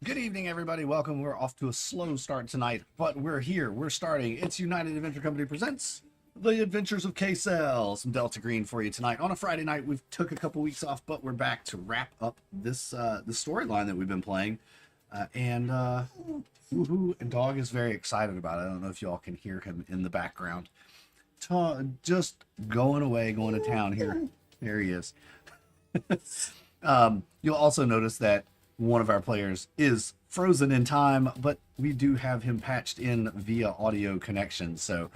Good evening, everybody. Welcome. We're off to a slow start tonight, but we're here. We're starting. It's United Adventure Company presents The Adventures of K-Cell. Some Delta Green for you tonight. On a Friday night, we've took a couple weeks off, but we're back to wrap up this the storyline that we've been playing. Woohoo, and Dog is very excited about it. I don't know if y'all can hear him in the background. Just going away, going to town here. There he is. You'll also notice that one of our players is frozen in time, but we do have him patched in via audio connection. So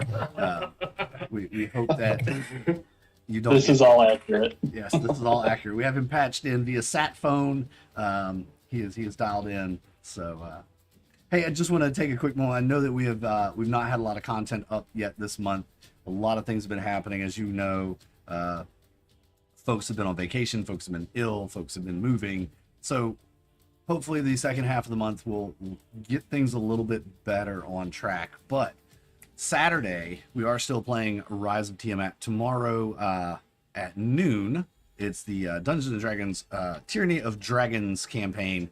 we hope that you don't. This is all accurate. Yes, this is all accurate. We have him patched in via sat phone. He is dialed in. So hey, I just want to take a quick moment. I know that we've not had a lot of content up yet this month. A lot of things have been happening, as you know. Folks have been on vacation. Folks have been ill. Folks have been moving. So hopefully the second half of the month will get things a little bit better on track. But Saturday, we are still playing Rise of Tiamat. Tomorrow at noon, it's the Dungeons & Dragons Tyranny of Dragons campaign,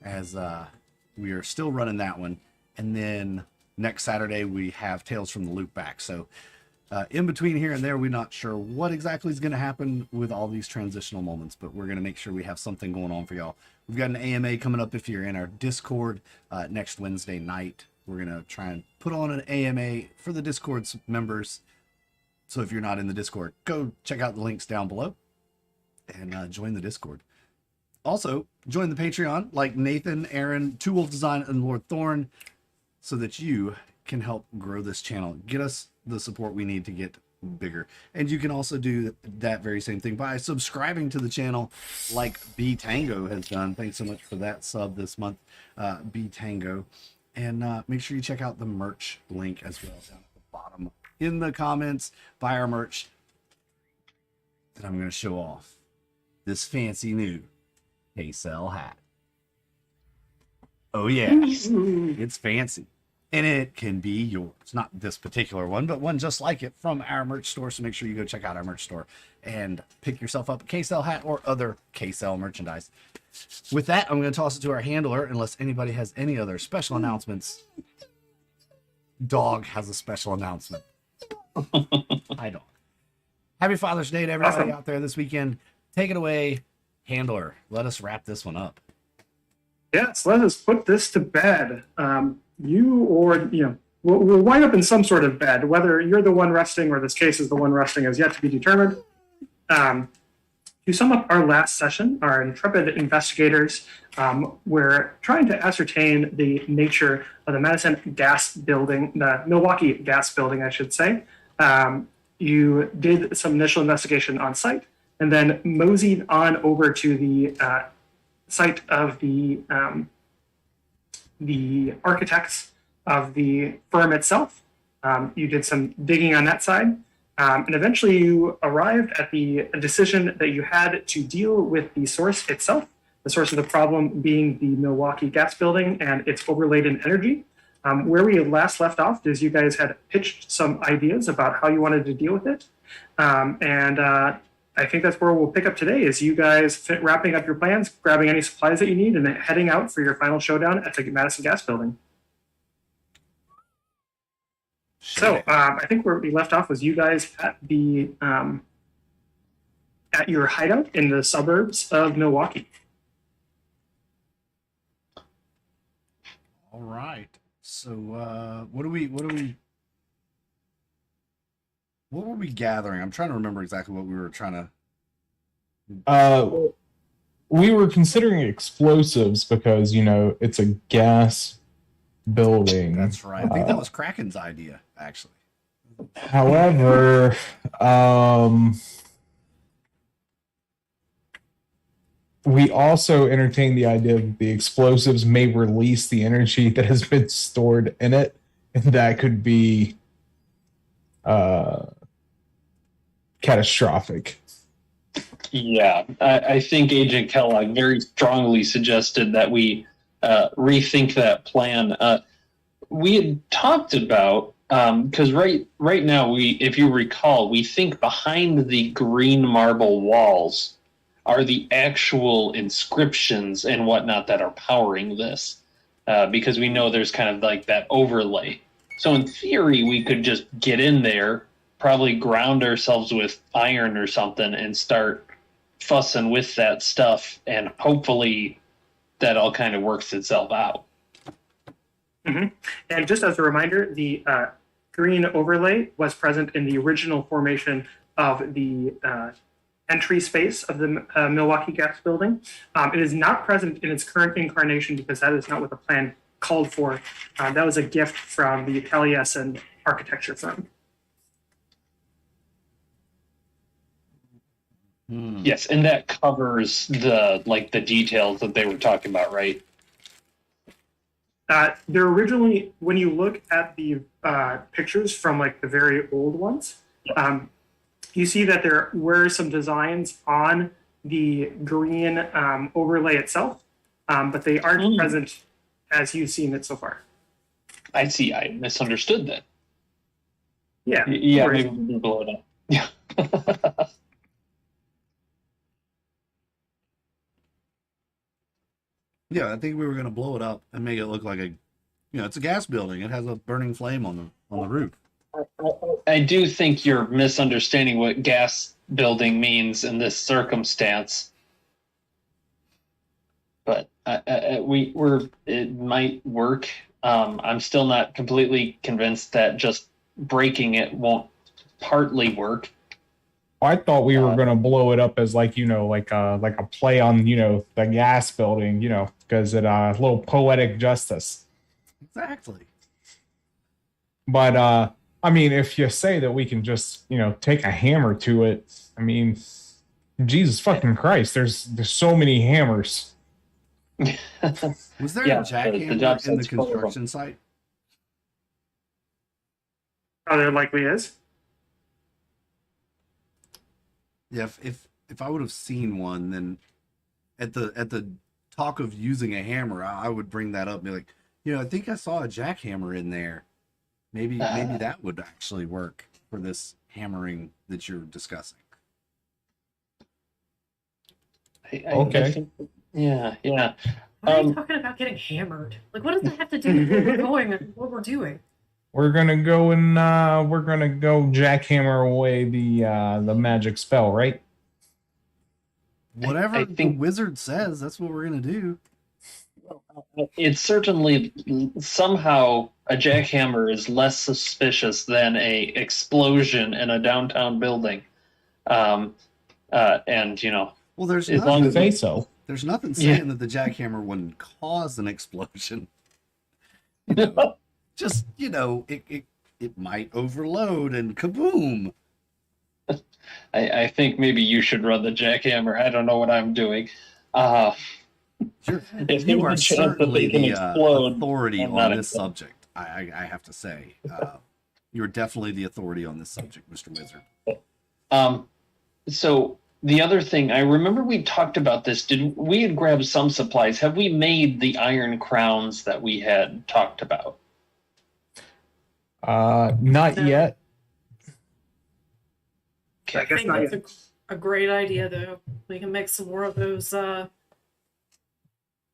as we are still running that one. And then next Saturday, we have Tales from the Loop back. So in between here and there, we're not sure what exactly is going to happen with all these transitional moments, but we're going to make sure we have something going on for y'all. We've got an AMA coming up if you're in our Discord next Wednesday night. We're going to try and put on an AMA for the Discord members. So if you're not in the Discord, go check out the links down below and join the Discord. Also, join the Patreon like Nathan, Aaron, Two Wolf Design, and Lord Thorn, so that you can help grow this channel. Get us the support we need to get bigger. And you can also do that very same thing by subscribing to the channel like B Tango has done. Thanks so much for that sub this month, B Tango. And make sure you check out the merch link as well down at the bottom in the comments. Buy our merch. And I'm going to show off this fancy new K-Cell hat. Oh yeah, it's fancy. And it can be yours. Not this particular one, but one just like it from our merch store. So make sure you go check out our merch store and pick yourself up a K-Cell hat or other K-Cell merchandise. With that, I'm going to toss it to our handler, unless anybody has any other special announcements. Dog has a special announcement. Hi, Dog. Happy Father's Day to everybody out there this weekend. Take it away, handler. Let us wrap this one up. Yes, let us put this to bed. We'll wind up in some sort of bed. Whether you're the one resting or this case is the one resting is yet to be determined. To sum up our last session, our intrepid investigators were trying to ascertain the nature of the Milwaukee gas building, I should say. You did some initial investigation on site and then moseyed on over to the site of the architects of the firm itself. You did some digging on that side, and eventually you arrived at the decision that you had to deal with the source itself, the source of the problem being the Milwaukee gas building and its overladen energy. Where we had last left off is you guys had pitched some ideas about how you wanted to deal with it, I think that's where we'll pick up today, is you guys wrapping up your plans, grabbing any supplies that you need, and then heading out for your final showdown at the Madison Gas Building. So I think where we left off was you guys at the at your hideout in the suburbs of Milwaukee. All right. So what were we gathering? I'm trying to remember exactly what we were trying to. We were considering explosives because, it's a gas building. That's right. I think that was Kraken's idea, actually. However, we also entertained the idea that the explosives may release the energy that has been stored in it, and that could be catastrophic. Yeah, I think Agent Kellogg very strongly suggested that we rethink that plan. We had talked about, because right now, if you recall, we think behind the green marble walls are the actual inscriptions and whatnot that are powering this, because we know there's kind of like that overlay. So in theory, we could just get in there, probably ground ourselves with iron or something, and start fussing with that stuff, and hopefully that all kind of works itself out. And just as a reminder, the green overlay was present in the original formation of the entry space of the Milwaukee Gas building. It is not present in its current incarnation because that is not what the plan called for. That was a gift from the Taliesin architecture firm. Yes, and that covers the details that they were talking about, right? They're originally, when you look at the pictures from like the very old ones, you see that there were some designs on the green overlay itself, but they aren't present as you've seen it so far. I see. I misunderstood that. Yeah. Yeah, maybe we can blow it up. Yeah. Yeah, I think we were going to blow it up and make it look like it's a gas building. It has a burning flame on the roof. I do think you're misunderstanding what gas building means in this circumstance. But it might work. I'm still not completely convinced that just breaking it won't partly work. I thought we were going to blow it up as like a play on, the gas building, because it a little poetic justice. Exactly. But I mean, if you say that we can just, take a hammer to it, I mean, Jesus fucking Christ, there's so many hammers. Was there Yeah, a jackhammer the job in the site's full of them. construction site? Oh, there likely is. Yeah, if I would have seen one, then at the talk of using a hammer, I would bring that up and be like, I think I saw a jackhammer in there. Maybe that would actually work for this hammering that you're discussing. Okay. I think, yeah. Why are you talking about getting hammered? Like, what does that have to do with where we're going and what we're doing? We're gonna go and jackhammer away the magic spell, right? Whatever I the think- wizard says, that's what we're gonna do. It's certainly somehow a jackhammer is less suspicious than a explosion in a downtown building. And Well, there's as long nothing, as Say so. there's nothing saying that the jackhammer wouldn't cause an explosion. Just it might overload and kaboom. I think maybe you should run the jackhammer. I don't know what I'm doing. Sure. If You there's are a chance that certainly they can the explode, authority I'm not on this excited. subject. I have to say, you're definitely the authority on this subject, Mr. Wizard. So the other thing, I remember we talked about this. We had grabbed some supplies? Have we made the iron crowns that we had talked about? Not No. yet. I I guess think not that's a great idea, though. We can make some more of those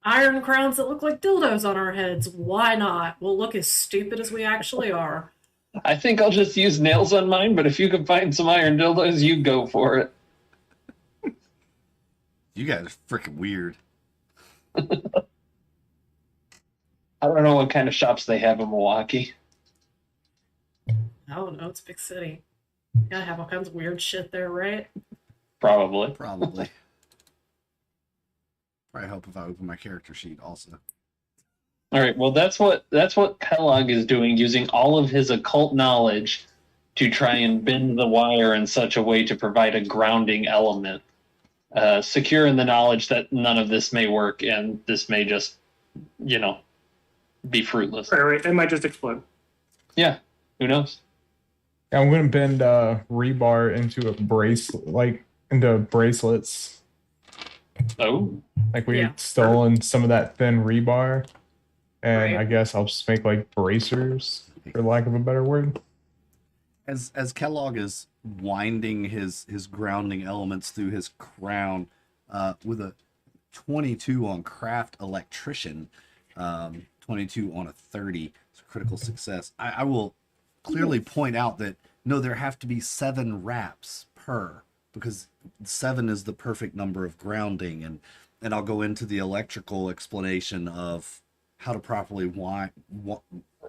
iron crowns that look like dildos on our heads. Why not? We'll look as stupid as we actually are. I think I'll just use nails on mine, but if you can find some iron dildos, you go for it. You guys are freaking weird. I don't know what kind of shops they have in Milwaukee. I don't know. It's a big city. You gotta have all kinds of weird shit there, right? Probably. Probably. Probably help if I open my character sheet also. All right. Well, that's what Kellogg is doing, using all of his occult knowledge to try and bend the wire in such a way to provide a grounding element, secure in the knowledge that none of this may work and this may just, be fruitless. Right. It might just explode. Yeah. Who knows? I'm gonna bend rebar into into bracelets. Oh. Like we Yeah. had stolen some of that thin rebar, and Right. I guess I'll just make like bracers, for lack of a better word. As Kellogg is winding his grounding elements through his crown, with a 22 on craft electrician, 22 on a 30. It's a critical success. I will clearly point out that no, there have to be 7 wraps per, because 7 is the perfect number of grounding, and I'll go into the electrical explanation of how to properly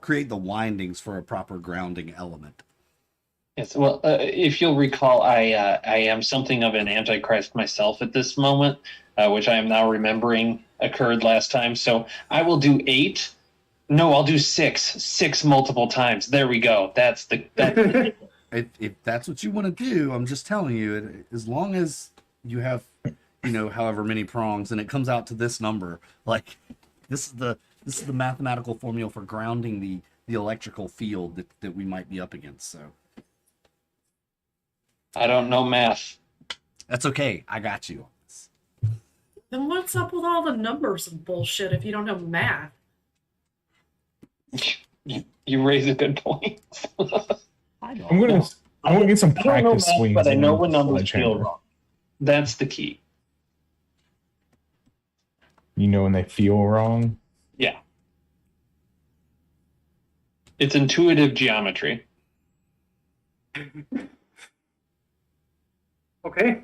create the windings for a proper grounding element. Yes, well, if you'll recall, I am something of an antichrist myself at this moment, which I am now remembering occurred last time. So I will do 8. No, I'll do 6. 6 multiple times. There we go. That's If that's what you want to do, I'm just telling you, as long as you have, however many prongs, and it comes out to this number, like this is the mathematical formula for grounding the electrical field that we might be up against. So I don't know math. that's okay. I got you. Then what's up with all the numbers and bullshit if you don't know math? You raise a good point. I'm gonna get some I don't know practice math, swings. but I know in when numbers feel Sledgehammer. wrong. That's the key. You know when they feel wrong. Yeah. It's intuitive geometry. Okay.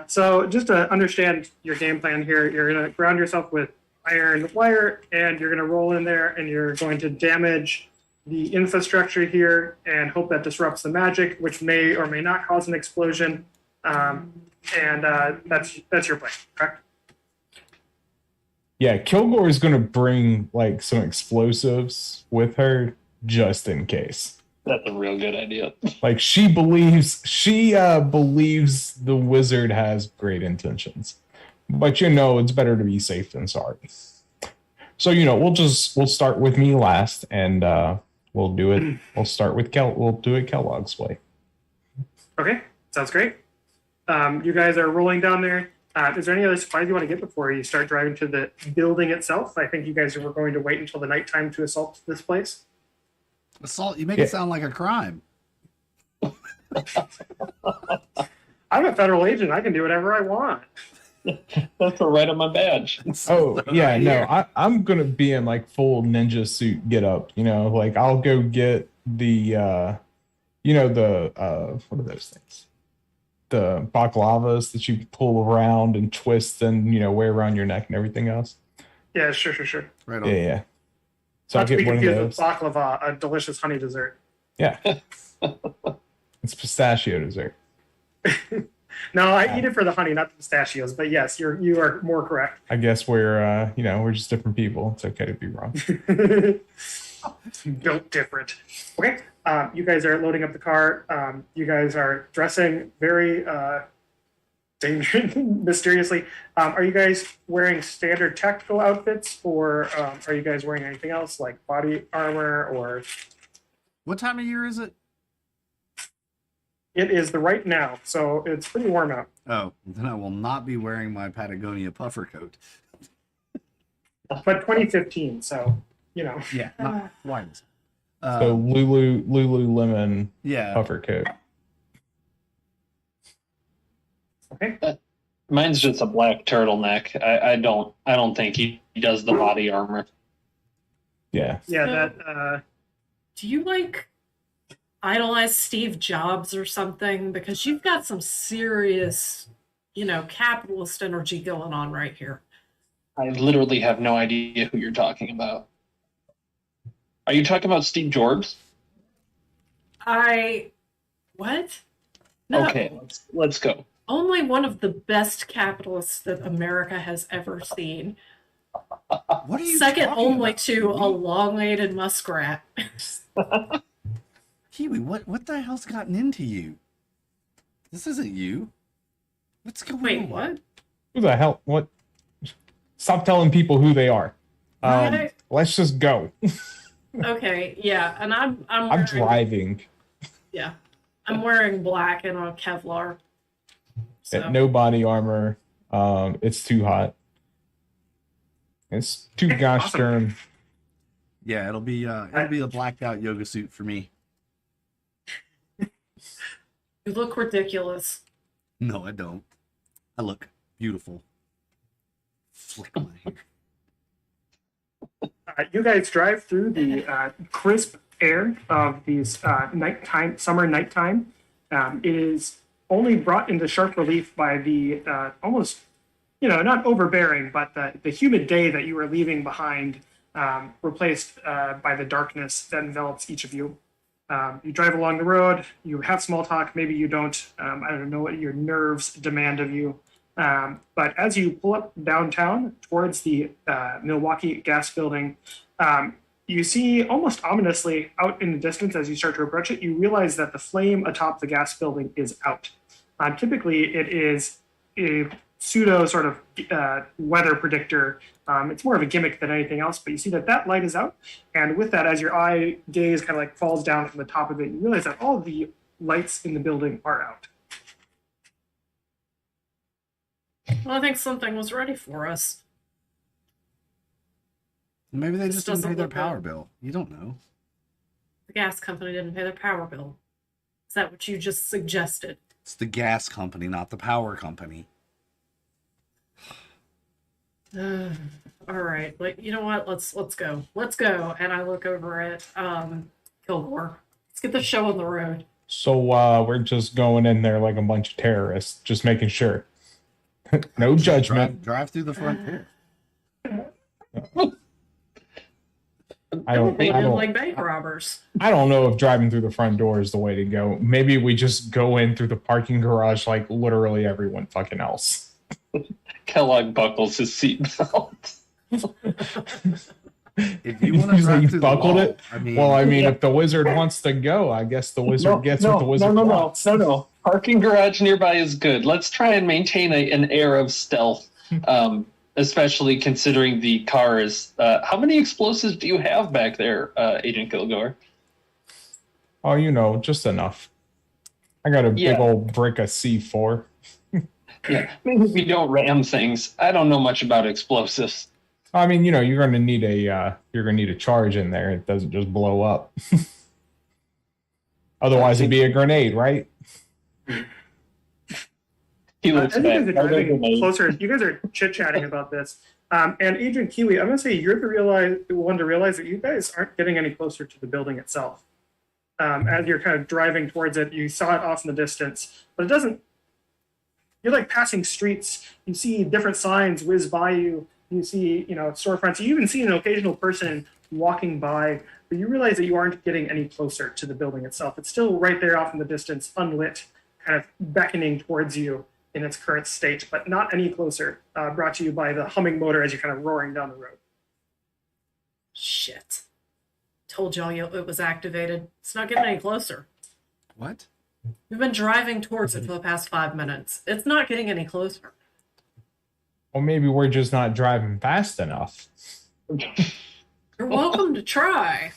So just to understand your game plan here, you're going to ground yourself with iron wire, and you're going to roll in there, and you're going to damage the infrastructure here and hope that disrupts the magic, which may or may not cause an explosion. And that's your plan, correct? Yeah, Kilgore is gonna bring like some explosives with her just in case. That's a real good idea. Like she believes the wizard has great intentions, but it's better to be safe than sorry. So we'll start with me last, and we'll do it. We'll start with We'll do it Kellogg's way. Okay, sounds great. You guys are rolling down there. Is there any other supplies you want to get before you start driving to the building itself? I think you guys were going to wait until the nighttime to assault this place. Assault? You make it sound like a crime. I'm a federal agent. I can do whatever I want. That's right on my badge. Oh yeah, no, I'm gonna be in like full ninja suit get up. Like I'll go get the what are those things? The baklavas that you pull around and twist and wear around your neck and everything else. Yeah, sure. Right on. Yeah. So I'll Not to be get one of confused those. with baklava, a delicious honey dessert. Yeah. It's pistachio dessert. No, I eat it for the honey, not the pistachios. But yes, you are more correct. I guess we're we're just different people. It's okay to be wrong. Built different. Okay, you guys are loading up the car. You guys are dressing very dangerous, mysteriously. Are you guys wearing standard tactical outfits, or are you guys wearing anything else like body armor? Or What time of year is it? it is the right now, so it's pretty warm out. Oh, then I will not be wearing my Patagonia puffer coat. But 2015, so Yeah, not white. So Lululemon Yeah. puffer coat. Okay. Mine's just a black turtleneck. I don't think he does the body armor. Yeah. Yeah, So- that. Do you idolize Steve Jobs or something? Because you've got some serious, capitalist energy going on right here. I literally have no idea who you're talking about. Are you talking about Steve Jobs? What? No. Okay, let's go. Only one of the best capitalists that America has ever seen. What are you Second talking only about, to a Kiwi? long-legged muskrat. Kiwi, what the hell's gotten into you? This isn't you. What's going Wait, on? what? Who the hell? What? Stop telling people who they are. Right. Let's just go. Okay, yeah, and I'm I'm wearing, driving. Yeah, I'm wearing black and a Kevlar. So No body armor. It's too hot. It's too gosh Awesome. darn. Yeah, it'll be a blacked out yoga suit for me. you look ridiculous. No, I don't. I look Beautiful. Flick my hair. You guys drive through the crisp air of these summer nighttime. It is only brought into sharp relief by the almost, not overbearing, but the humid day that you are leaving behind, replaced by the darkness that envelops each of you. You drive along the road, you have small talk, maybe you don't. I don't know what your nerves demand of you. But as you pull up downtown towards the Milwaukee gas building, you see almost ominously out in the distance as you start to approach it, you realize that the flame atop the gas building is out. Typically, it is a pseudo sort of weather predictor. It's more of a gimmick than anything else, but you see that light is out. And with that, as your eye gaze kind of like falls down from the top of it, you realize that all the lights in the building are out. Well, I think something was ready for us. Maybe they This just didn't doesn't pay their look power good. bill. You don't know. The gas company didn't pay their power bill. Is that what you just suggested? It's the gas company, not the power company. All right, you know what? Let's go. Let's go. And I look over at Kilgore. Let's get the show on the road. So we're just going in there like a bunch of terrorists, just making sure. No judgment. Drive through the front door. I don't Like bank robbers. I don't know if driving through the front door is the way to go. Maybe we just go in through the parking garage like literally everyone fucking else. Kellogg buckles his seatbelt. If you want to You say drive you through buckled the wall, it? I mean, Well, I mean, if the wizard wants to go, I guess the wizard gets what the wizard wants. No. Parking garage nearby is good. Let's try and maintain an air of stealth, especially considering the car is. How many explosives do you have back there, Agent Kilgore? Oh, just enough. I got a big old brick of C4. Yeah, maybe we don't ram things. I don't know much about explosives. I mean, you're gonna need a charge in there. It doesn't just blow up. Otherwise, it'd be a grenade, right? He looks As you guys back. are driving closer, you guys are chit-chatting about this. And Agent Kiwi, I'm going to say you're the one to realize that you guys aren't getting any closer to the building itself. As you're kind of driving towards it, you saw it off in the distance, but it doesn't. You're like passing streets. You see different signs whiz by you. You see, storefronts. You even see an occasional person walking by, but you realize that you aren't getting any closer to the building itself. It's still right there off in the distance, unlit, kind of beckoning towards you in its current state, but not any closer. Brought to you by the humming motor as you're kind of roaring down the road. Shit. Told y'all it was activated. It's not getting any closer. what? We've been driving towards it for the past 5 minutes. It's not getting any closer. Or maybe we're just not driving fast enough. You're welcome to try.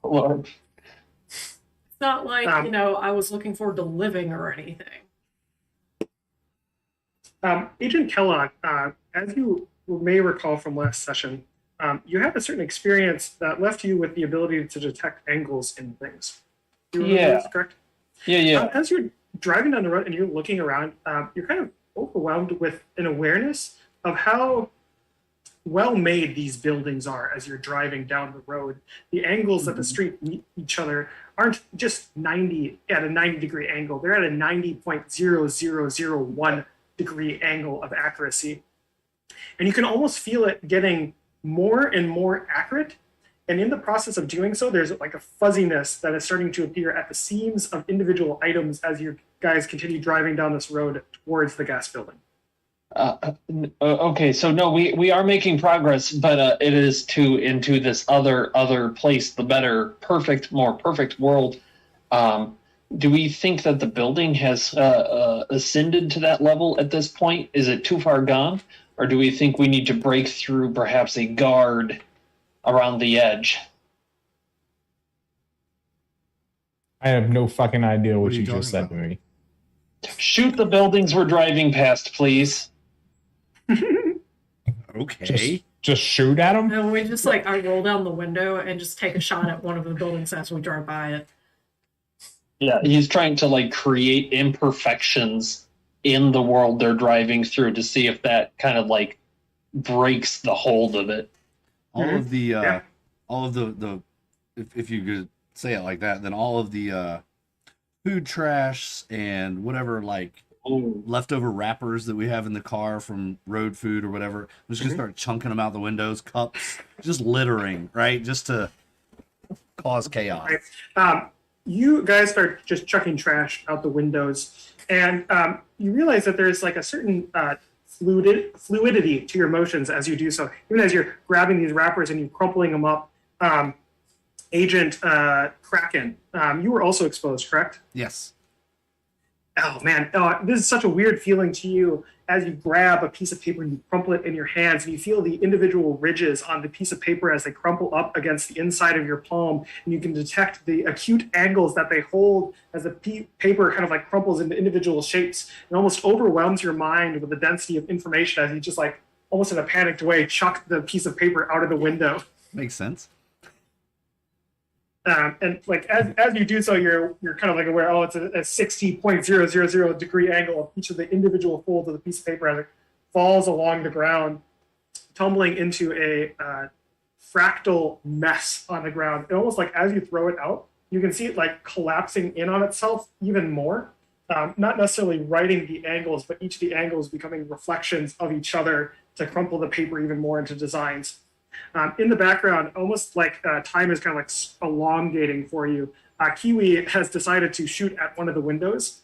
Lord. It's not like, I was looking forward to living or anything. Agent Kellogg, as you may recall from last session, you had a certain experience that left you with the ability to detect angles in things. Do you remember this, correct? Yeah. As you're driving down the road and you're looking around, you're kind of overwhelmed with an awareness of how well made these buildings are as you're driving down the road. The angles that the street meet each other aren't just at a 90 degree angle. They're at a 90.0001 degree angle of accuracy. And you can almost feel it getting more and more accurate. And in the process of doing so, there's like a fuzziness that is starting to appear at the seams of individual items as you guys continue driving down this road towards the gas building. Okay, so no, we are making progress, but it is into this other place, the better, more perfect world. Do we think that the building has ascended to that level at this point? Is it too far gone? Or do we think we need to break through perhaps a guard around the edge? I have no fucking idea what are you you just said to talking me. Shoot the buildings we're driving past, please. Okay. Just shoot at them? And we just I roll down the window and just take a shot at one of the buildings as we drive by it. Yeah, he's trying to create imperfections in the world they're driving through to see if that kind of like breaks the hold of it. All of the Yeah. all of the if you could say it like that, then all of the food trash and whatever like Ooh. leftover wrappers that we have in the car from road food or whatever, I'm just gonna start chunking them out the windows, cups, just littering, right? Just to cause chaos. Right. You guys start just chucking trash out the windows, and you realize that there's like a certain fluidity to your motions as you do so. Even as you're grabbing these wrappers and you're crumpling them up, Agent Kraken, you were also exposed, correct? Yes. Oh man, this is such a weird feeling to you as you grab a piece of paper and you crumple it in your hands, and you feel the individual ridges on the piece of paper as they crumple up against the inside of your palm, and you can detect the acute angles that they hold as the paper kind of like crumples into individual shapes. It almost overwhelms your mind with the density of information as you just like almost in a panicked way chuck the piece of paper out of the window. Makes sense. And like as you do so, you're kind of like aware, oh, it's a 60.000 degree angle of each of the individual folds of the piece of paper as it falls along the ground, tumbling into a fractal mess on the ground. And almost like as you throw it out, you can see it like collapsing in on itself even more. Not necessarily writing the angles, but each of the angles becoming reflections of each other to crumple the paper even more into designs. In the background, almost like time is kind of like elongating for you. Kiwi has decided to shoot at one of the windows,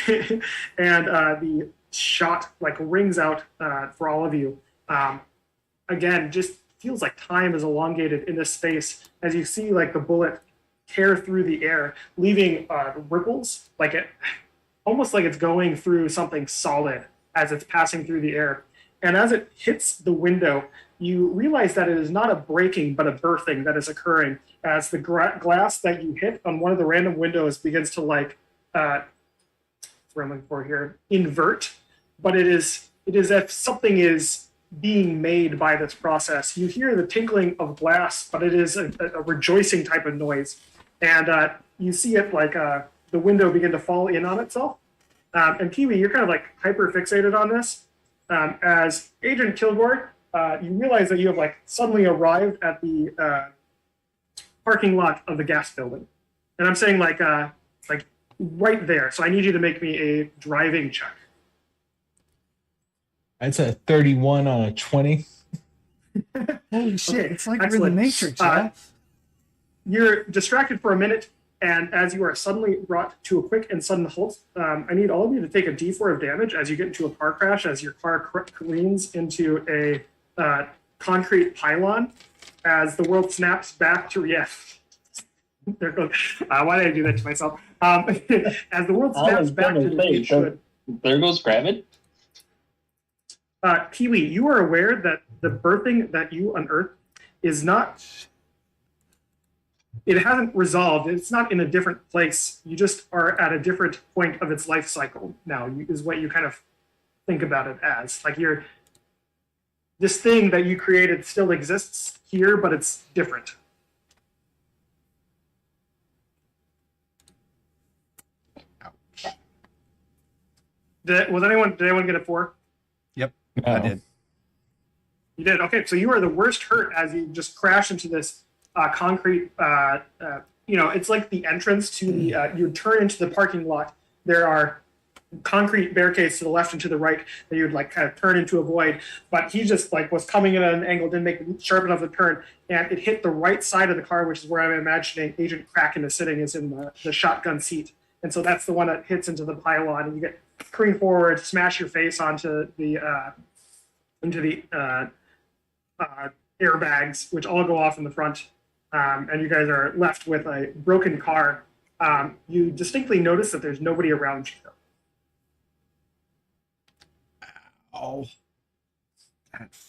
and the shot like rings out for all of you. Again, just feels like time is elongated in this space as you see like the bullet tear through the air, leaving ripples, like it, almost like it's going through something solid as it's passing through the air. And as it hits the window, you realize that it is not a breaking, but a birthing that is occurring as the glass that you hit on one of the random windows begins to like, what I'm looking for here, invert. But it is as if something is being made by this process. You hear the tinkling of glass, but it is a rejoicing type of noise. And you see it like the window begin to fall in on itself. And Kiwi, you're kind of like hyper fixated on this. As Agent Kilgore, you realize that you have like suddenly arrived at the parking lot of the gas building, and I'm saying like right there. So I need you to make me a driving check. It's a 31 on a 20. Holy shit! It's like we're in Excellent. the Matrix, yeah. You're distracted for a minute, and as you are suddenly brought to a quick and sudden halt, I need all of you to take a D4 of damage as you get into a car crash, as your car careens into a concrete pylon, as the world snaps back to there goes, why did I do that to myself? As the world snaps back to the way it should. There goes Kraken. Kiwi, you are aware that the birthing that you unearthed is not, it hasn't resolved. It's not in a different place. You just are at a different point of its life cycle now, is what you kind of think about it as. Like this thing that you created still exists here, but it's different. Did anyone get a 4? Yep, No. I did. You did? Okay, so you are the worst hurt as you just crash into this concrete, it's like the entrance to the, you turn into the parking lot. There are concrete barricades to the left and to the right that you'd like kind of turn into a void, but he just like was coming in at an angle, didn't make sharp enough of a turn, and it hit the right side of the car, which is where I'm imagining Agent Kraken is sitting, is in the shotgun seat. And so that's the one that hits into the pylon, and you get careen forward, smash your face onto the airbags, which all go off in the front, and you guys are left with a broken car. You distinctly notice that there's nobody around you, though. Oh,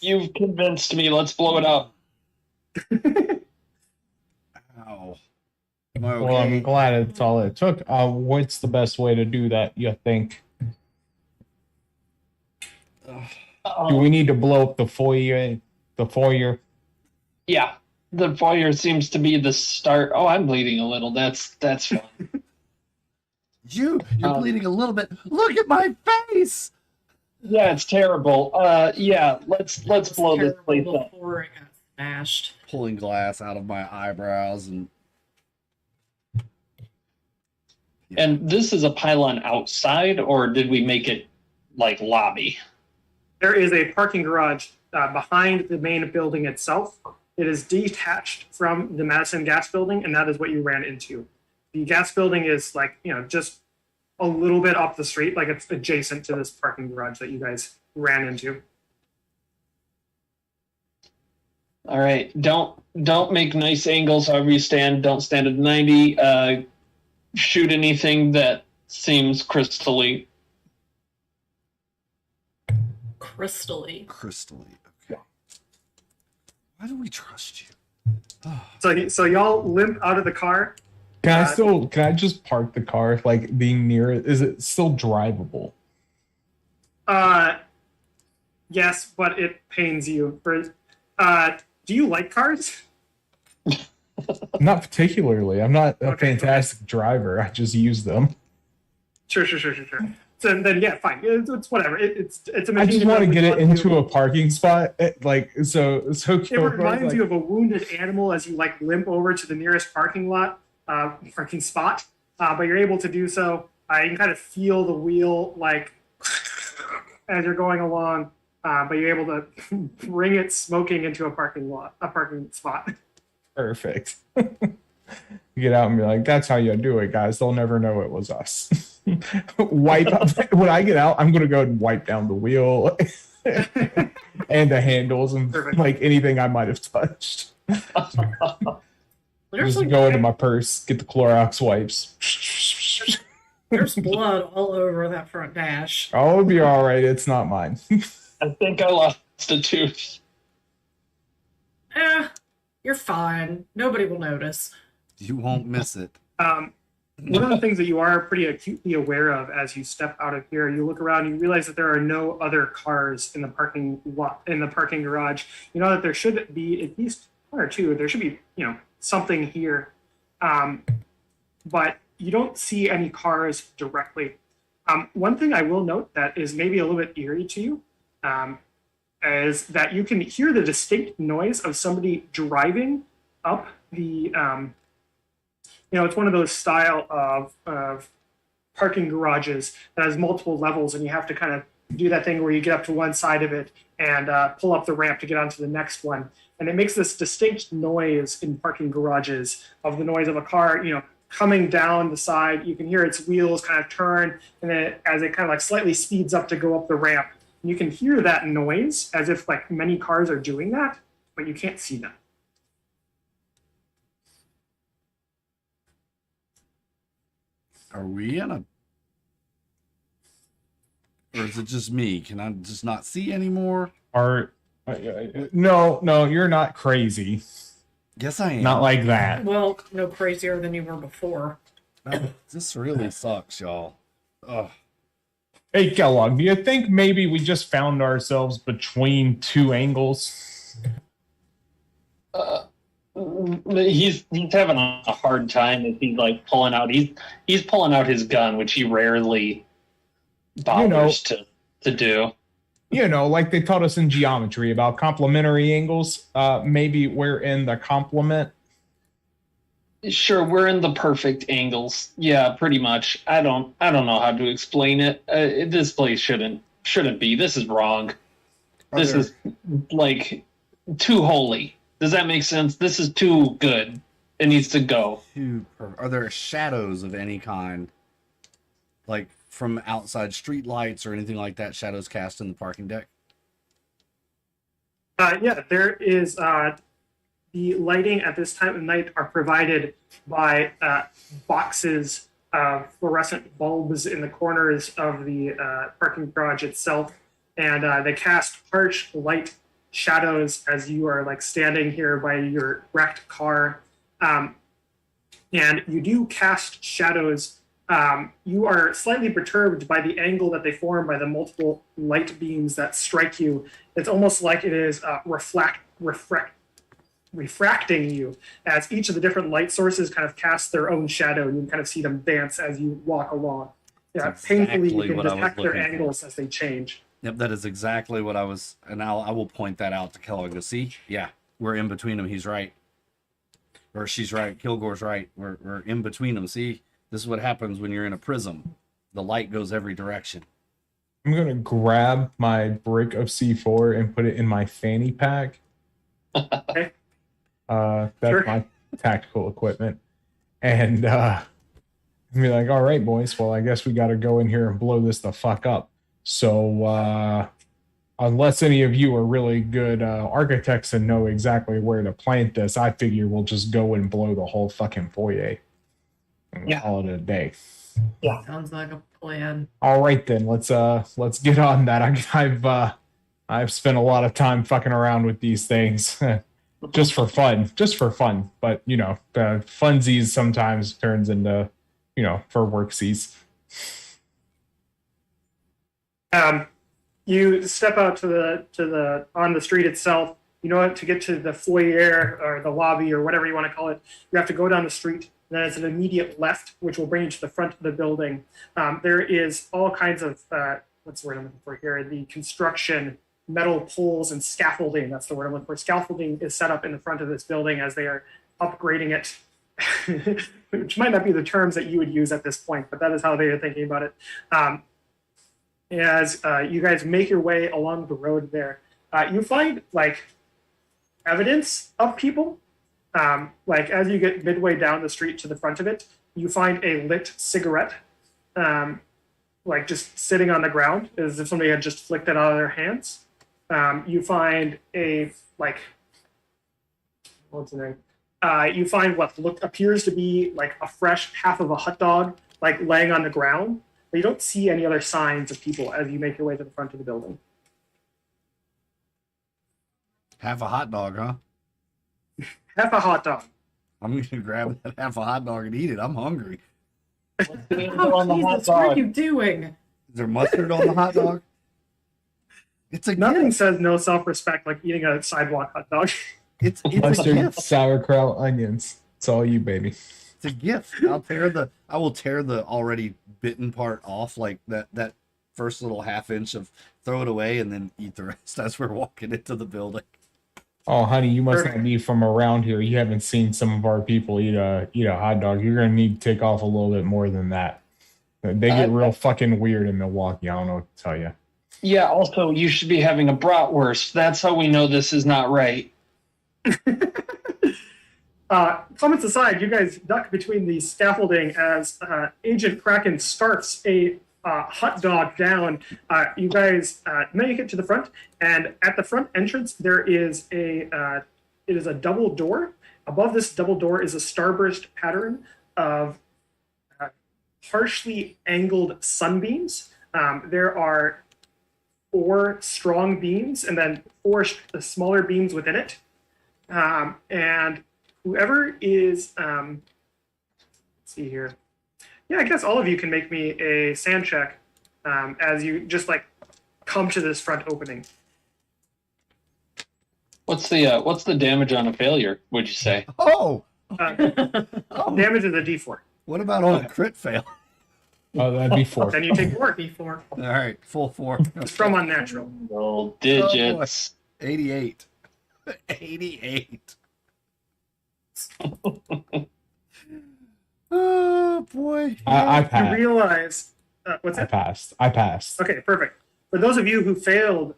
You've convinced me. Let's blow it up. ow. Am I okay? Well, I'm glad it's all it took. What's the best way to do that, you think? Do we need to blow up the foyer? Yeah, the foyer seems to be the start. Oh, I'm bleeding a little. That's fine. You're Um, bleeding a little bit. Look at my face. Yeah, it's terrible. Yeah, let's It was blow this place terrible up. before it got smashed. Pulling glass out of my eyebrows and And this is a pylon outside, or did we make it like lobby? There is a parking garage behind the main building itself. It is detached from the Madison gas building, and that is what you ran into. The gas building is like, just a little bit up the street, like it's adjacent to this parking garage that you guys ran into. All right, don't make nice angles however you stand. Don't stand at 90. Shoot anything that seems crystally. Crystally. Okay. Why do we trust you? So y'all limp out of the car. Can I just park the car, like being near it? Is it still drivable? Yes, but it pains you. Do you like cars? Not particularly. I'm not a Okay. fantastic driver. I just use them. Sure. So then, yeah, fine. It's whatever. It's a I just machine want to gun get it with into you. a parking spot. So It reminds you of a wounded animal as you like limp over to the nearest parking spot. But you're able to do so. You can kind of feel the wheel like as you're going along. But you're able to bring it smoking into a parking spot. Perfect. Get out and be like, that's how you do it, guys. They'll never know it was us. Wipe up. When I get out, I'm going to go and wipe down the wheel and the handles and Perfect. like anything I might have touched. There's Just like go into my purse, get the Clorox wipes. there's blood all over that front dash. Oh, it'll be all right. It's not mine. I think I lost a tooth. You're fine. Nobody will notice. You won't miss it. One of the things that you are pretty acutely aware of as you step out of here, you look around, you realize that there are no other cars in the parking garage. You know that there should be at least one or two. There should be, something here, but you don't see any cars directly. One thing I will note that is maybe a little bit eerie to you is that you can hear the distinct noise of somebody driving up the. It's one of those style of parking garages that has multiple levels, and you have to kind of do that thing where you get up to one side of it and pull up the ramp to get onto the next one. And it makes this distinct noise in parking garages of the noise of a car, coming down the side. You can hear its wheels kind of turn, and then as it kind of like slightly speeds up to go up the ramp, you can hear that noise as if like many cars are doing that, but you can't see them. Are we in a? Or is it just me? Can I just not see anymore? No, you're not crazy. Yes, I am. Not like that. Well, no crazier than you were before. Oh, this really sucks, y'all. Ugh. Hey, Kellogg, do you think maybe we just found ourselves between two angles? He's having a hard time as he's like pulling out. He's pulling out his gun, which he rarely bothers to do. Like they taught us in geometry about complementary angles. Maybe we're in the complement. Sure, we're in the perfect angles. Yeah, pretty much. I don't know how to explain it. This place shouldn't be. This is wrong. This is like too holy. Does that make sense? This is too good. It needs to go. Are there shadows of any kind? Like from outside street lights or anything like that, shadows cast in the parking deck? Yeah, there is. The lighting at this time of night are provided by boxes of fluorescent bulbs in the corners of the parking garage itself, and they cast harsh light shadows as you are like standing here by your wrecked car. And you do cast shadows. You are slightly perturbed by the angle that they form by the multiple light beams that strike you. It's almost like it is refracting you as each of the different light sources kind of cast their own shadow. You can kind of see them dance as you walk along. Yeah, That's painfully exactly you what can I was detect their looking for. angles as they change. Yep, that is exactly what I was, and I will point that out to Kellogg. To see, yeah, we're in between them. He's right, or she's right. Kilgore's right. We're in between them. See, this is what happens when you're in a prism. The light goes every direction. I'm gonna grab my brick of C4 and put it in my fanny pack. Okay. That's Sure. my tactical equipment. And be like, all right, boys, well, I guess we gotta go in here and blow this the fuck up. So unless any of you are really good architects and know exactly where to plant this, I figure we'll just go and blow the whole fucking foyer and Yeah. call it a day. Sounds like a plan. All right then, let's get on that. I've spent a lot of time fucking around with these things just for fun. But you know, the funsies sometimes turns into, you know, for worksies. You step out to the on the street itself. You know, to get to the foyer or the lobby or whatever you want to call it, you have to go down the street. Then it's an immediate left, which will bring you to the front of the building. There is all kinds of what's the word I'm looking for here? The construction, metal poles, and scaffolding. That's the word I'm looking for. Scaffolding is set up in the front of this building as they are upgrading it, which might not be the terms that you would use at this point, but that is how they are thinking about it. As you guys make your way along the road there, you find like evidence of people. Like as you get midway down the street to the front of it, you find a lit cigarette, like just sitting on the ground as if somebody had just flicked it out of their hands. You find a like, what's the name? You find what appears to be like a fresh half of a hot dog, like laying on the ground. But you don't see any other signs of people as you make your way to the front of the building. Half a hot dog, huh? Half a hot dog. I'm gonna grab that half a hot dog and eat it. I'm hungry. Oh, Jesus, what are you doing? Is there mustard on the hot dog? It's a Nothing gift. says no self-respect like eating a sidewalk hot dog. It's a Mustard, gift. sauerkraut, onions. It's all you, baby. It's a gift. I will tear the already bitten part off, like that first little half inch of, throw it away and then eat the rest as we're walking into the building. Oh, honey, you must not be from around here. You haven't seen some of our people eat a hot dog. You're gonna need to take off a little bit more than that. They get real fucking weird in Milwaukee. I don't know what to tell you. Yeah, also, you should be having a bratwurst. That's how we know this is not right. Comments aside, you guys duck between the scaffolding as Agent Kraken starts a hot dog down. You guys make it to the front, and at the front entrance there is it is a double door. Above this double door is a starburst pattern of harshly angled sunbeams. There are 4 strong beams and then 4 smaller beams within it. And whoever is, let's see here. Yeah, I guess all of you can make me a sand check as you just like come to this front opening. What's the damage on a failure, would you say? Oh, Damage is a D4. what about on a crit fail? Oh, that'd be 4. Then you take 4. Before. All right, full 4. It's from unnatural. Roll digits. 88. 88. Oh boy. I You passed. realize what's that? I passed. Okay, perfect. For those of you who failed,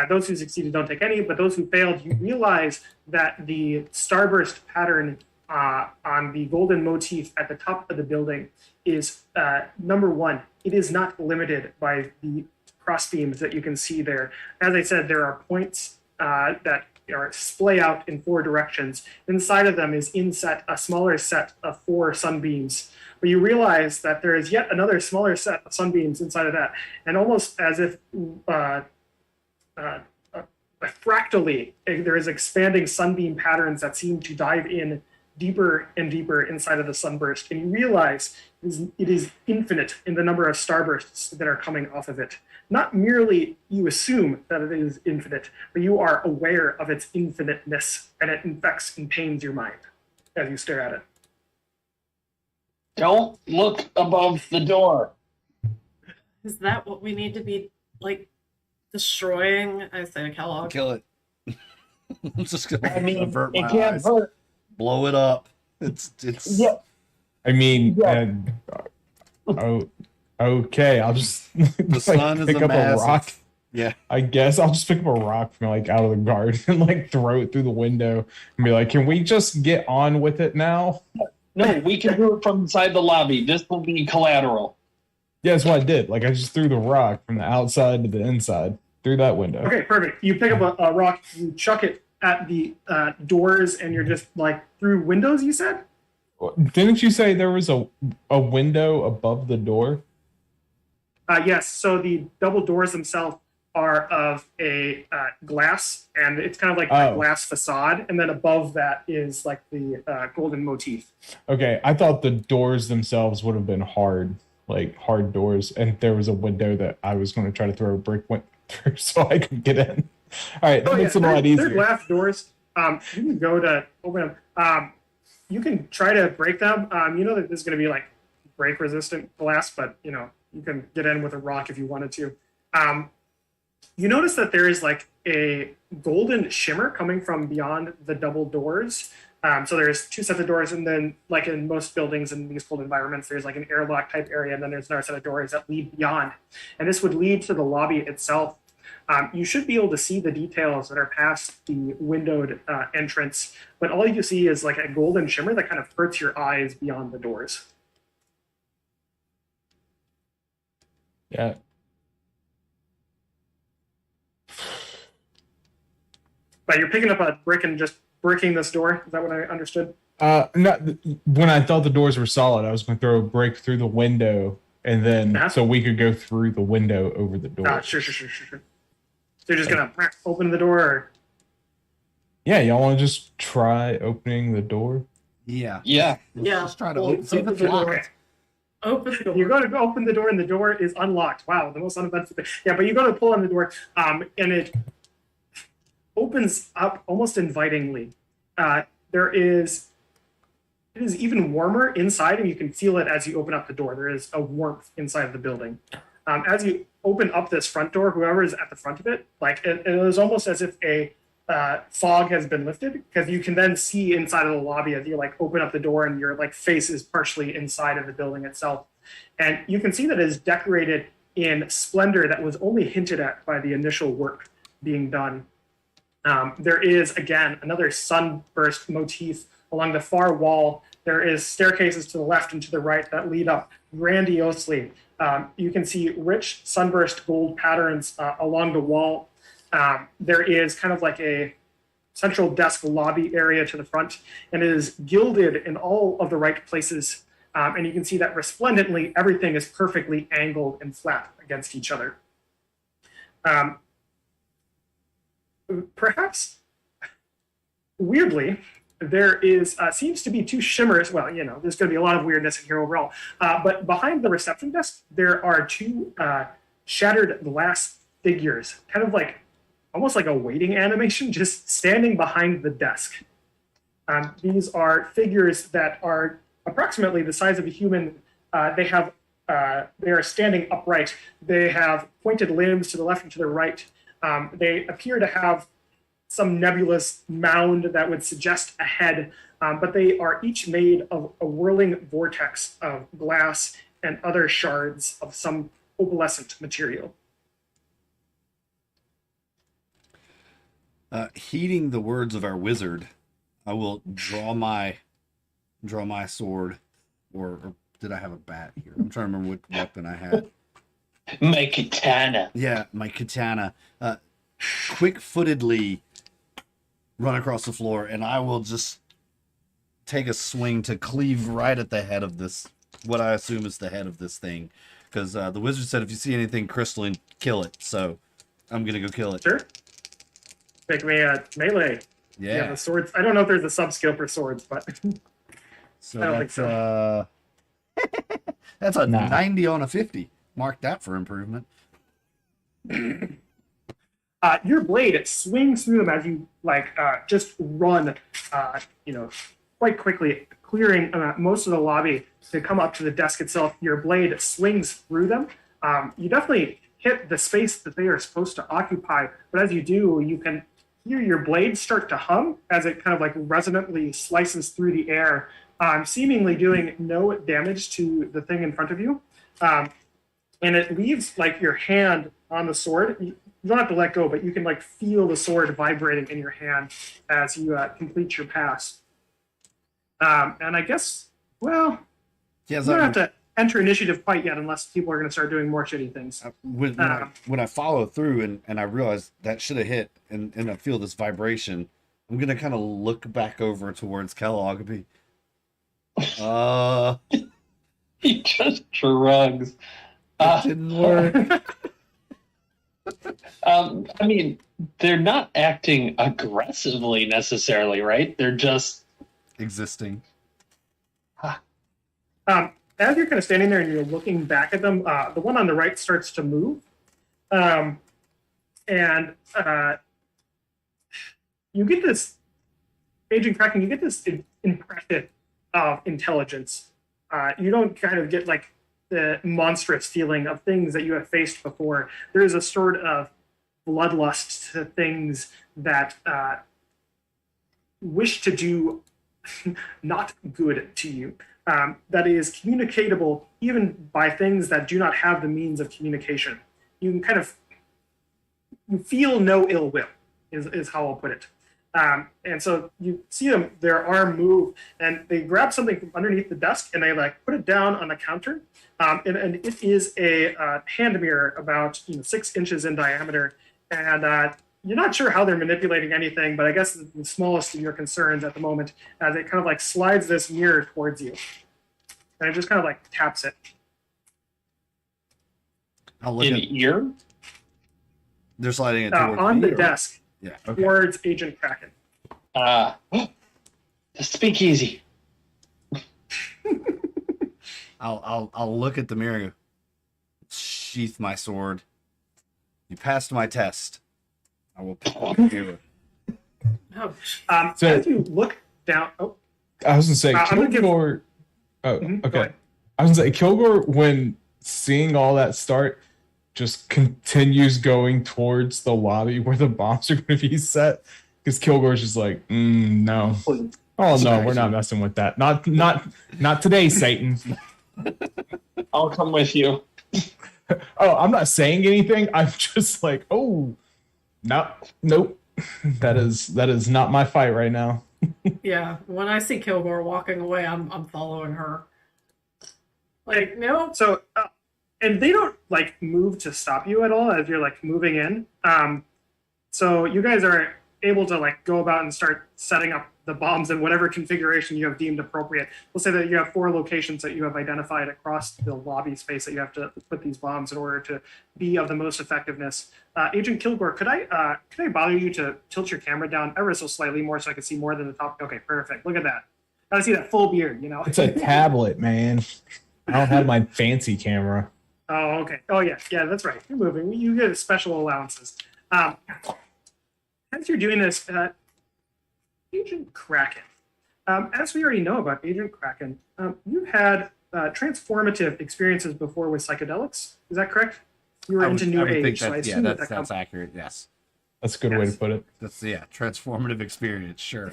those who succeeded don't take any, but those who failed, you realize that the starburst pattern on the golden motif at the top of the building is, number one, it is not limited by the cross beams that you can see there. As I said, there are points that are splay out in 4 directions. Inside of them is inset a smaller set of 4 sunbeams. But you realize that there is yet another smaller set of sunbeams inside of that. And almost as if fractally, there is expanding sunbeam patterns that seem to dive in deeper and deeper inside of the sunburst. And you realize It is infinite in the number of starbursts that are coming off of it. Not merely you assume that it is infinite, but you are aware of its infiniteness, and it infects and pains your mind as you stare at it. Don't look above the door. Is that what we need to be like destroying? I say Kellogg. Kill it. I'm just gonna I mean, avert my it can't eyes. hurt. Blow it up. It's Yeah. I mean, Yeah. oh, okay. I'll just The sun is pick a up massive. a rock. Yeah. I guess I'll just pick up a rock from like out of the garden and like throw it through the window and be like, "Can we just get on with it now?" No, we can do it from inside the lobby. This will be collateral. Yeah, that's what I did. Like I just threw the rock from the outside to the inside through that window. Okay, perfect. You pick up a rock, you chuck it at the doors, and you're just like through windows, you said? Didn't you say there was a window above the door? Yes, so the double doors themselves are of a glass, and it's kind of like a Oh. glass facade, and then above that is like the golden motif. Okay, I thought the doors themselves would have been hard, like hard doors, and there was a window that I was going to try to throw a brick through so I could get in. All right, that makes it a lot they're easier. glass doors. You can go to open them. You can try to break them. You know that this is going to be like break resistant glass, but you know you can get in with a rock if you wanted to. You notice that there is like a golden shimmer coming from beyond the double doors. So there's two sets of doors, and then like in most buildings in these cold environments, there's like an airlock type area, and then there's another set of doors that lead beyond. And this would lead to the lobby itself. You should be able to see the details that are past the windowed entrance, but all you see is like a golden shimmer that kind of hurts your eyes beyond the doors. Yeah. But you're picking up a brick and just bricking this door. Is that what I understood? No, when I thought the doors were solid, I was going to throw a brick through the window, and then Uh-huh. so we could go through the window over the door. Sure. So you're just gonna open the door, or Yeah, y'all want to just try opening the door? Yeah. Yeah. Let's Yeah. just try to Well, open. See if open it's the door. locked. Open the door. you're going to go open the door, and the door is unlocked. Wow, the most uneventful thing. Yeah, but you go to pull on the door, and it opens up almost invitingly. It is even warmer inside, and you can feel it as you open up the door. There is a warmth inside the building. As you open up this front door, whoever is at the front of it, like it is almost as if a fog has been lifted, because you can then see inside of the lobby as you like open up the door, and your like face is partially inside of the building itself, and you can see that it is decorated in splendor that was only hinted at by the initial work being done. There is again another sunburst motif along the far wall. There is staircases to the left and to the right that lead up grandiosely. You can see rich sunburst gold patterns along the wall. There is kind of like a central desk lobby area to the front, and it is gilded in all of the right places. And you can see that resplendently, everything is perfectly angled and flat against each other. Perhaps, weirdly, there is seems to be two shimmers. Well, you know, there's going to be a lot of weirdness in here overall. But behind the reception desk, there are two shattered glass figures, kind of like almost like a waiting animation, just standing behind the desk. These are figures that are approximately the size of a human. They are standing upright. They have pointed limbs to the left and to the right. They appear to have some nebulous mound that would suggest a head, but they are each made of a whirling vortex of glass and other shards of some opalescent material. Heeding the words of our wizard, I will draw my sword, or did I have a bat here? I'm trying to remember what weapon I had. My katana. Yeah, my katana. Quick-footedly run across the floor, and I will just take a swing to cleave right at the head of this, what I assume is the head of this thing. Because the wizard said if you see anything crystalline, kill it. So I'm going to go kill it. Sure. Make me a melee. Yeah. The swords. I don't know if there's a sub skill for swords, but So I don't think that's That's a Nah. 90 on a 50. Mark that for improvement. Your blade swings through them as you just run, quite quickly, clearing most of the lobby to come up to the desk itself. Your blade swings through them. You definitely hit the space that they are supposed to occupy, but as you do, you can hear your blade start to hum as it kind of like resonantly slices through the air, seemingly doing no damage to the thing in front of you. And it leaves like your hand on the sword. You don't have to let go, but you can like feel the sword vibrating in your hand as you complete your pass. And I guess, well, Yeah, you don't have to enter initiative quite yet unless people are going to start doing more shitty things. when I follow through and I realize that should have hit and I feel this vibration, I'm gonna kind of look back over towards Kellogg and be, He just shrugs. it didn't work. I mean, they're not acting aggressively necessarily, right? They're just Existing. As you're kind of standing there and you're looking back at them, the one on the right starts to move. You get this, Agent Kraken, you get this impression of intelligence. You don't kind of get like the monstrous feeling of things that you have faced before. There is a sort of bloodlust to things that wish to do not good to you. That is communicatable even by things that do not have the means of communication. You can kind of, you feel no ill will, is how I'll put it. And so you see them, their arm move, and they grab something from underneath the desk and they like put it down on the counter. And it is a hand mirror about 6 inches in diameter. And you're not sure how they're manipulating anything, but I guess the smallest of your concerns at the moment, as it kind of like slides this mirror towards you. And it just kind of like taps it. I'll look in at, ear. they're sliding it towards On me, the or- desk Yeah. Okay. towards Agent Kraken. The speakeasy. I'll look at the mirror. Sheath my sword. You passed my test. I will pick you. Oh, So- As you look down, I was gonna say I'm gonna give- Kilgore. Oh, Mhm, go okay. ahead. I was gonna say Kilgore, when seeing all that start, just continues going towards the lobby where the bombs are going to be set. Because Kilgore's just like, no. Oh no, we're not messing with that. Not today, Satan. I'll come with you. Oh, I'm not saying anything. I'm just like, oh, no, nope. That is not my fight right now. yeah. When I see Kilgore walking away, I'm following her. Like, no. So, and they don't like move to stop you at all as you're like moving in. So you guys are able to like go about and start setting up the bombs in whatever configuration you have deemed appropriate. We'll say that you have 4 locations that you have identified across the lobby space that you have to put these bombs in order to be of the most effectiveness. Agent Kilgore, could I bother you to tilt your camera down ever so slightly more so I can see more than the top? Okay, perfect. Look at that. Gotta see that full beard, It's a tablet, man. I don't have my fancy camera. Oh, okay. Oh, yeah. Yeah, that's right. You're moving. You get special allowances. As you're doing this, Agent Kraken, as we already know about Agent Kraken, you've had transformative experiences before with psychedelics. Is that correct? You were into New Age, so I assume that's comes. accurate. Yes. That's a good way to Yes. put it. That's transformative experience. Sure.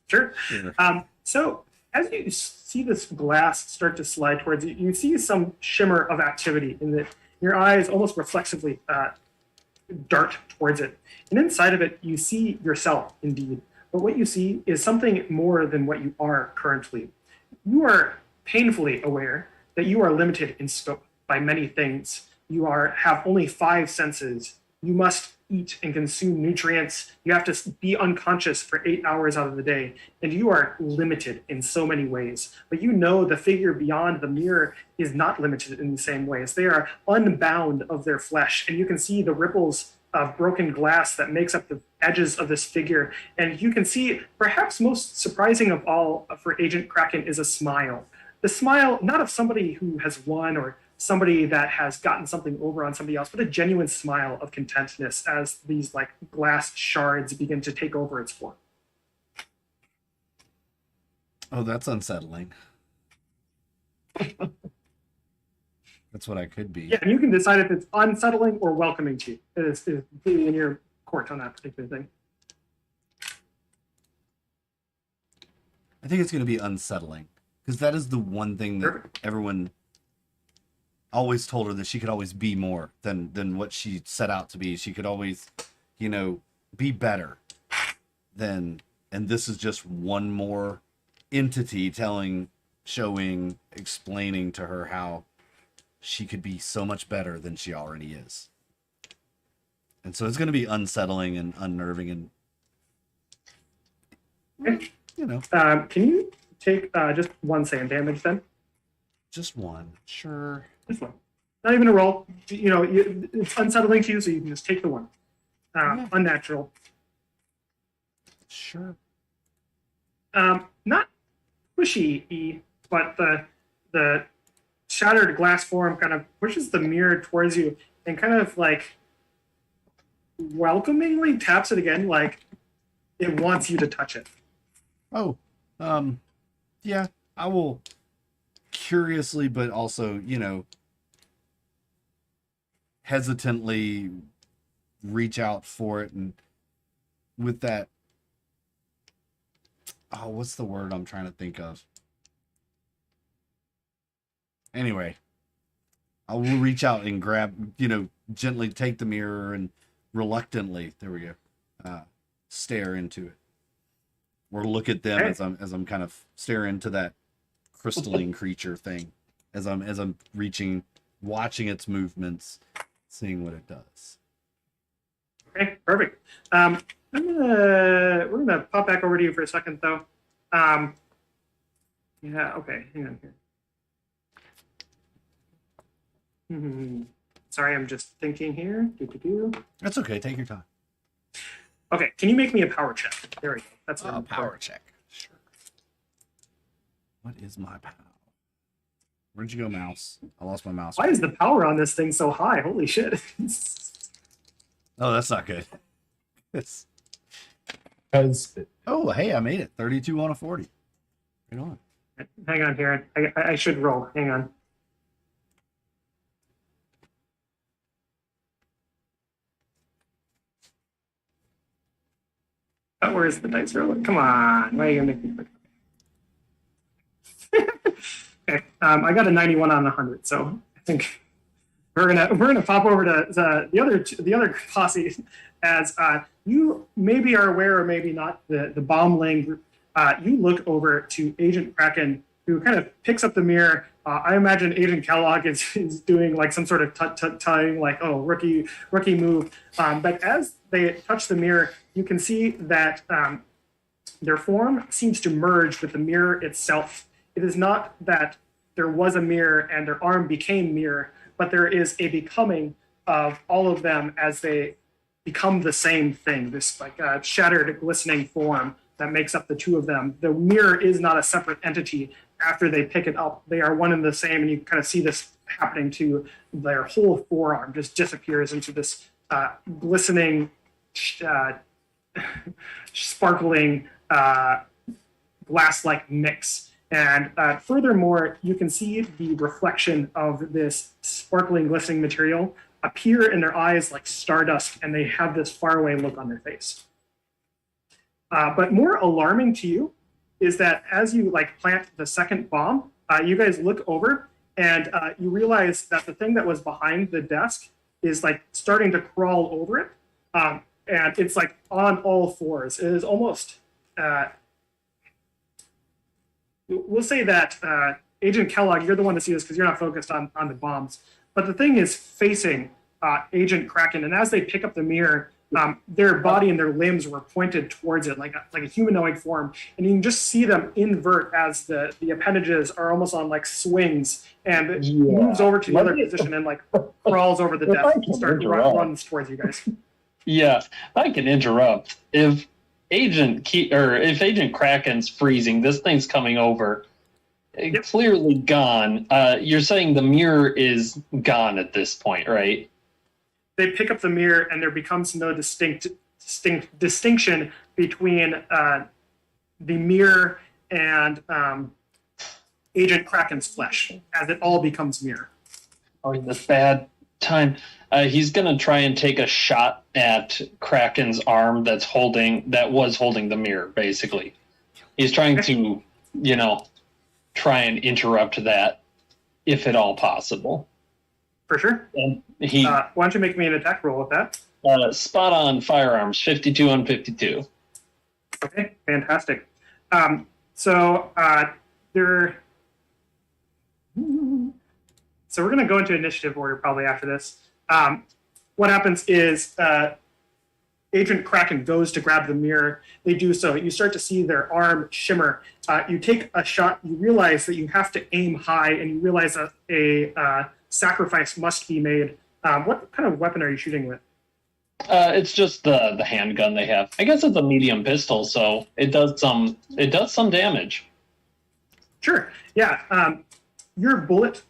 Sure. Sure. So as you see this glass start to slide towards you, you see some shimmer of activity in that your eyes almost reflexively dart towards it. And inside of it, you see yourself indeed. But what you see is something more than what you are currently. You are painfully aware that you are limited in scope by many things. You have only 5 senses. You must eat and consume nutrients. You have to be unconscious for 8 hours out of the day. And you are limited in so many ways. But you know the figure beyond the mirror is not limited in the same ways. They are unbound of their flesh. And you can see the ripples of broken glass that makes up the edges of this figure. And you can see, perhaps most surprising of all for Agent Kraken is a smile. the smile, not of somebody who has won or somebody that has gotten something over on somebody else, but a genuine smile of contentness as these like glass shards begin to take over its form. Oh, that's unsettling. That's what I could be. Yeah, and you can decide if it's unsettling or welcoming to you. It is completely in your court on that particular thing. I think it's going to be unsettling because that is the one thing that everyone always told her, that she could always be more than what she set out to be. She could always, you know, be better than, and this is just one more entity telling, showing, explaining to her how she could be so much better than she already is. And so it's going to be unsettling and unnerving and, you know. Can you take just one sand damage then? Just one. Sure. Just one. Not even a roll. You know, it's unsettling to you, so you can just take the one. Yeah. Unnatural. Sure. Not pushy, but the shattered glass form kind of pushes the mirror towards you and kind of like welcomingly taps it again, like it wants you to touch it. Oh, yeah, I will curiously, but also, you know, hesitantly reach out for it, and with that, oh, what's the word I'm trying to think of? Anyway, I will reach out and grab, you know, gently take the mirror and reluctantly, there we go, stare into it. Or look at them as I'm kind of staring into that crystalline creature thing, as I'm reaching, watching its movements, seeing what it does. Okay, perfect. We're gonna pop back over to you for a second though. Yeah, okay, hang on here. Sorry, I'm just thinking here. That's okay. Take your time. Okay, can you make me a power check? There we go. That's what A power check. Sure. What is my power? Where'd you go, mouse? I lost my mouse. Why is the power on this thing so high? Holy shit. Oh, that's not good. It's. Because Oh, hey, I made it. 32 on a 40. Right on. Hang on here. I should roll. Hang on. Oh, where's the dice roller? Come on. Why are you gonna make me quick? Okay. I got a 91 on 100, so I think we're gonna pop over to the other posse as you maybe are aware or maybe not the bomb laying group. You look over to Agent Kraken, who kind of picks up the mirror. I imagine Agent Kellogg is doing like some sort of tut-tut-tutting, like, oh, rookie move. But as they touch the mirror, you can see that their form seems to merge with the mirror itself. It is not that there was a mirror and their arm became mirror, but there is a becoming of all of them as they become the same thing, this like shattered, glistening form that makes up the two of them. The mirror is not a separate entity. After they pick it up, they are one and the same, and you kind of see this happening to their whole forearm, just disappears into this glistening, sparkling glass-like mix. And furthermore, you can see the reflection of this sparkling, glistening material appear in their eyes like stardust, and they have this faraway look on their face. But more alarming to you is that as you like plant the second bomb, you guys look over and you realize that the thing that was behind the desk is like starting to crawl over it. And it's like on all fours. It is almost, we'll say that Agent Kellogg, you're the one to see this because you're not focused on the bombs. But the thing is facing Agent Kraken. And as they pick up the mirror, their body and their limbs were pointed towards it like a humanoid form, and you can just see them invert as the appendages are almost on like swings, and it moves over to the other position and like crawls over the desk and runs towards you guys. Yeah, I can interrupt. If Agent Kraken's freezing, this thing's coming over. Clearly gone. You're saying the mirror is gone at this point, right? They pick up the mirror, and there becomes no distinction between the mirror and Agent Kraken's flesh, as it all becomes mirror. Oh, in this bad time. He's gonna try and take a shot at Kraken's arm that was holding the mirror, basically. He's trying to, try and interrupt that, if at all possible. For sure. And why don't you make me an attack roll with that? Spot on firearms, 52 on 52. Okay, fantastic. So we're going to go into initiative order probably after this. What happens is Agent Kraken goes to grab the mirror. They do so. You start to see their arm shimmer. You take a shot. You realize that you have to aim high, and you realize that a sacrifice must be made. What kind of weapon are you shooting with? It's just the handgun they have. I guess it's a medium pistol, so it does some damage. Sure. Yeah. Your bullet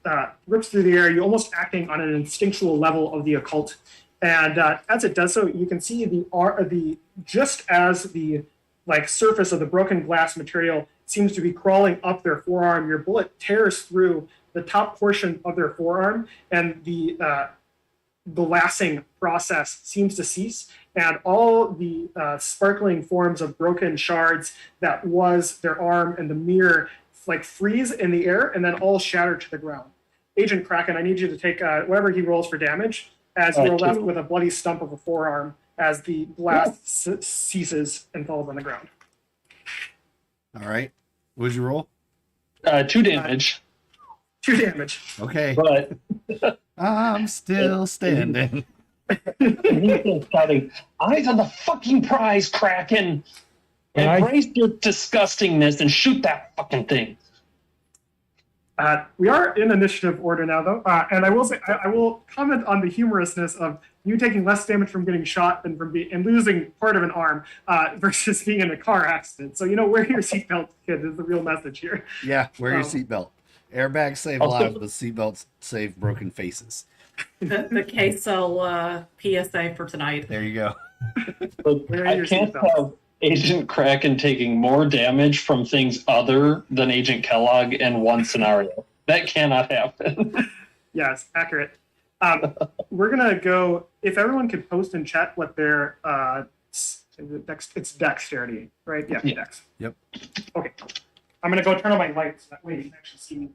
rips through the air. You're almost acting on an instinctual level of the occult, and as it does so, you can see just as the surface of the broken glass material seems to be crawling up their forearm. Your bullet tears through the top portion of their forearm, and the glassing process seems to cease, and all the sparkling forms of broken shards that was their arm and the mirror freeze in the air and then all shatter to the ground. Agent Kraken, I need you to take whatever he rolls for damage, as you're left with a bloody stump of a forearm as the glass ceases and falls on the ground. All right. What did you roll? 2 damage. 2 damage. Okay. But I'm still standing. he's still shouting, "Eyes on the fucking prize, Kraken! Embrace your disgustingness and shoot that fucking thing." We are in initiative order now, though, and I will say I will comment on the humorousness of you taking less damage from getting shot than from and losing part of an arm versus being in a car accident. So wear your seatbelt, kid. Is the real message here. Yeah, wear your seatbelt. Airbags save lives, but seatbelts save broken faces. The queso PSA for tonight. There you go. Wear I your can't seatbelt. have Agent Kraken taking more damage from things other than Agent Kellogg in one scenario. That cannot happen. Yes, accurate. We're gonna go. If everyone could post in chat what their it's dexterity, right? Yeah, Yeah. dex. Yep. Okay. I'm gonna go turn on my lights. That way you can actually see me.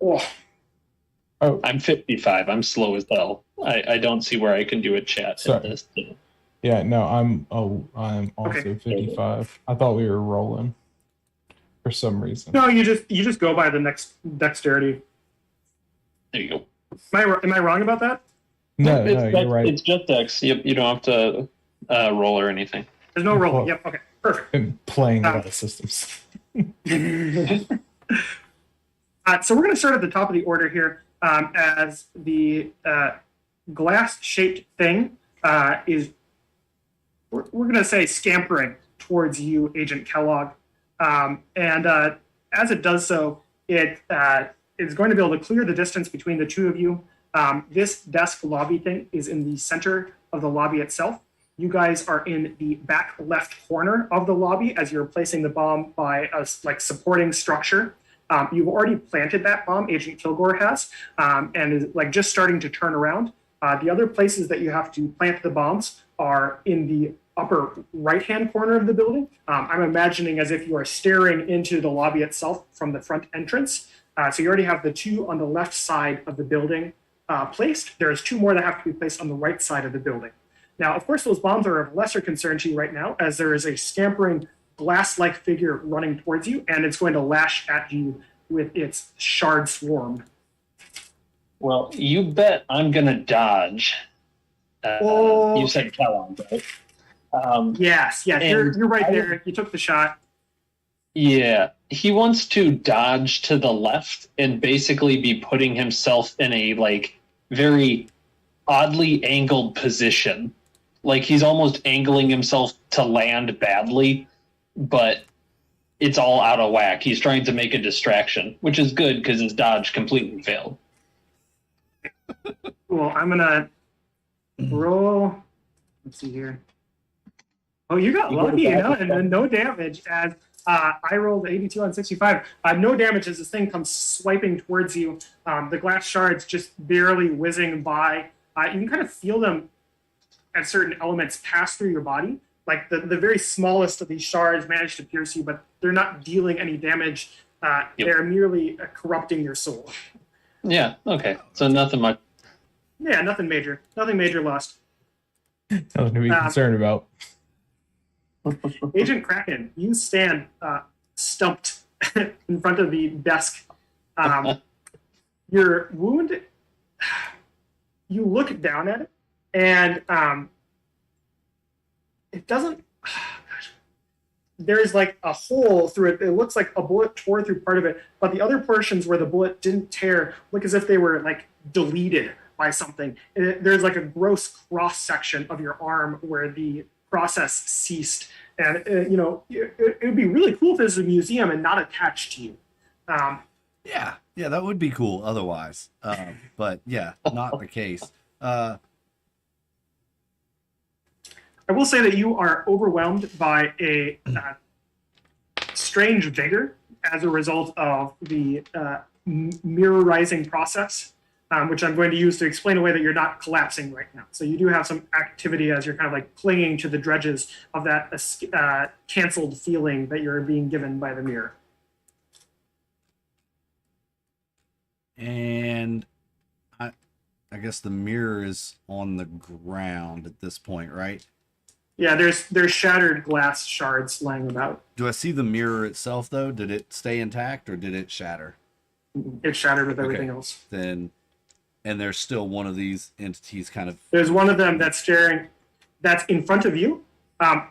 Oh, I'm 55. I'm slow as hell. I don't see where I can do a chat Sorry. at this. Yeah, no, I'm also Okay. 55. I thought we were rolling for some reason. no, you just go by the next dexterity. There you go. Am I wrong about that? No, it's you're right. It's just Dex. You don't have to roll or anything. There's no roll. Well- Yep. Okay. Perfect. Been playing a lot of systems. So we're going to start at the top of the order here, as the glass-shaped thing is, we're going to say, scampering towards you, Agent Kellogg. And as it does so, it is going to be able to clear the distance between the two of you. This desk lobby thing is in the center of the lobby itself. You guys are in the back left corner of the lobby as you're placing the bomb by a supporting structure. You've already planted that bomb, Agent Kilgore has, and is just starting to turn around. The other places that you have to plant the bombs are in the upper right-hand corner of the building. I'm imagining as if you are staring into the lobby itself from the front entrance. So you already have the two on the left side of the building placed. There's 2 more that have to be placed on the right side of the building. Now, of course, those bombs are of lesser concern to you right now, as there is a scampering glass-like figure running towards you, and it's going to lash at you with its shard swarm. Well, you bet I'm gonna dodge. Oh. You said Kellogg, right? Yes, And you're right there. You took the shot. Yeah, he wants to dodge to the left and basically be putting himself in a very oddly angled position like he's almost angling himself to land badly, but it's all out of whack. He's trying to make a distraction, which is good because his dodge completely failed. Cool. I'm gonna roll. Let's see here. Oh, you got lucky, and no damage as I rolled 82 on 65. No damage as this thing comes swiping towards you. The glass shards just barely whizzing by. You can kind of feel them as certain elements pass through your body. Like the very smallest of these shards manage to pierce you, but they're not dealing any damage. They're merely corrupting your soul. Yeah, okay. So nothing much. Yeah, nothing major. Nothing major lost. Nothing to be concerned about. Agent Kraken, you stand stumped in front of the desk. Your wound, you look down at it, and it doesn't. There's like a hole through it. It looks like a bullet tore through part of it, but the other portions where the bullet didn't tear look as if they were like deleted by something. There's like a gross cross section of your arm where the process ceased. And, it would be really cool if this was a museum and not attached to you. Yeah, that would be cool otherwise. But yeah, not the case. I will say that you are overwhelmed by a strange vigor as a result of the mirrorizing process, which I'm going to use to explain away that you're not collapsing right now. So you do have some activity as you're kind of like clinging to the dredges of that canceled feeling that you're being given by the mirror. And I guess the mirror is on the ground at this point, right? Yeah, there's shattered glass shards lying about. Do I see the mirror itself though? Did it stay intact or did it shatter? It's shattered with everything else. Then, and there's still one of these entities kind of. There's one of them that's in front of you.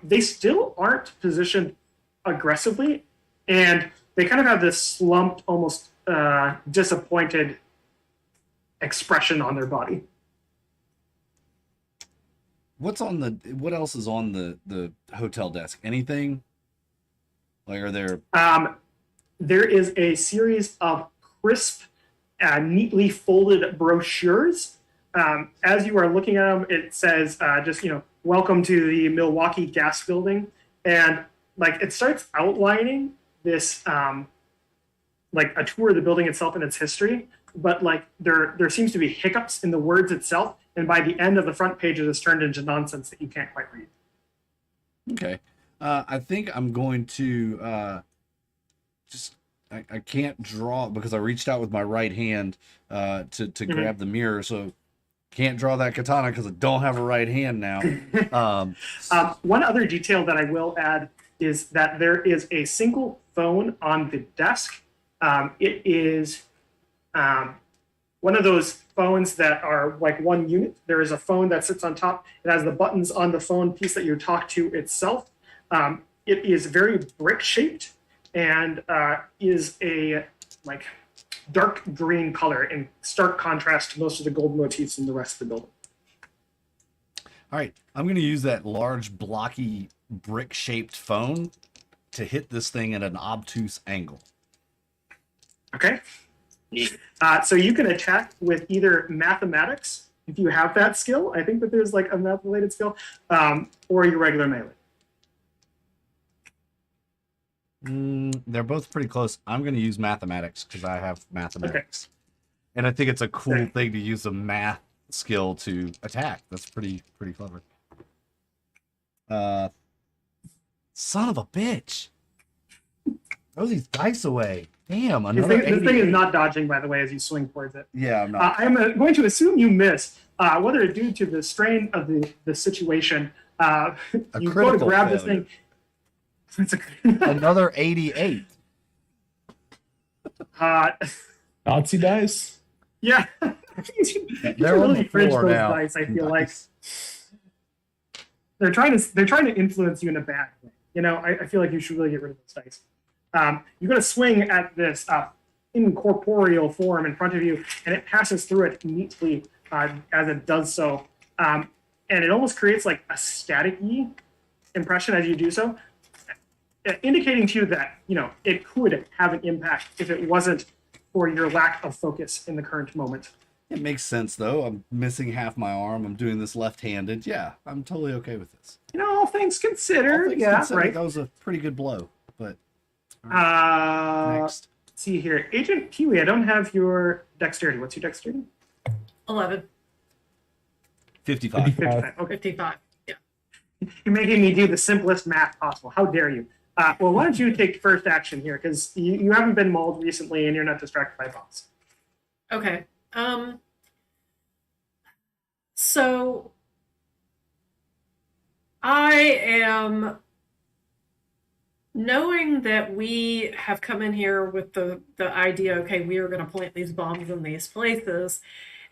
They still aren't positioned aggressively, and they kind of have this slumped, almost disappointed expression on their body. What else is on the hotel desk? Anything? Like, are there? There is a series of crisp, neatly folded brochures. As you are looking at them, it says welcome to the Milwaukee Gas Building, and like it starts outlining this like a tour of the building itself and its history. But like there seems to be hiccups in the words itself, and by the end of the front page, it is turned into nonsense that you can't quite read. Okay, I think I'm going to I can't draw because I reached out with my right hand to grab the mirror, so can't draw that katana because I don't have a right hand now. One other detail that I will add is that there is a single phone on the desk. It is one of those phones that are like one unit. There is a phone that sits on top. It has the buttons on the phone piece that you talk to itself. It is very brick shaped and is a like dark green color in stark contrast to most of the gold motifs in the rest of the building. All right, I'm going to use that large blocky brick shaped phone to hit this thing at an obtuse angle. Okay. So you can attack with either mathematics, if you have that skill. I think that there's like a math-related skill, or your regular melee. They're both pretty close. I'm going to use mathematics because I have mathematics. Okay. And I think it's a cool thing to use a math skill to attack. That's pretty clever. Son of a bitch. Throw these dice away. Damn, another this thing is not dodging, by the way, as you swing towards it. Yeah, I'm not. I'm going to assume you miss, whether due to the strain of the situation. You go to grab this thing. Another 88. Nazi dice? Yeah. They're on the fringe floor those now. dice, I feel like. They're trying to influence you in a bad way. You know, I feel like you should really get rid of those dice. You're going to swing at this incorporeal form in front of you, and it passes through it neatly as it does so. and it almost creates like a static-y impression as you do so, indicating to you that, you know, it could have an impact if it wasn't for your lack of focus in the current moment. It makes sense though. I'm missing half my arm. I'm doing this left-handed. Yeah, I'm totally okay with this. You know, all things considered, All things yeah, considered, right. That was a pretty good blow. But Next. next, See here, Agent Kiwi, I don't have your dexterity. What's your dexterity? 11, 55. 55. Okay. 55. Yeah. You're making me do the simplest math possible. How dare you? Well, why don't you take first action here, because you haven't been mauled recently and you're not distracted by bombs. Okay. So I am knowing that we have come in here with the idea, okay, we are going to plant these bombs in these places,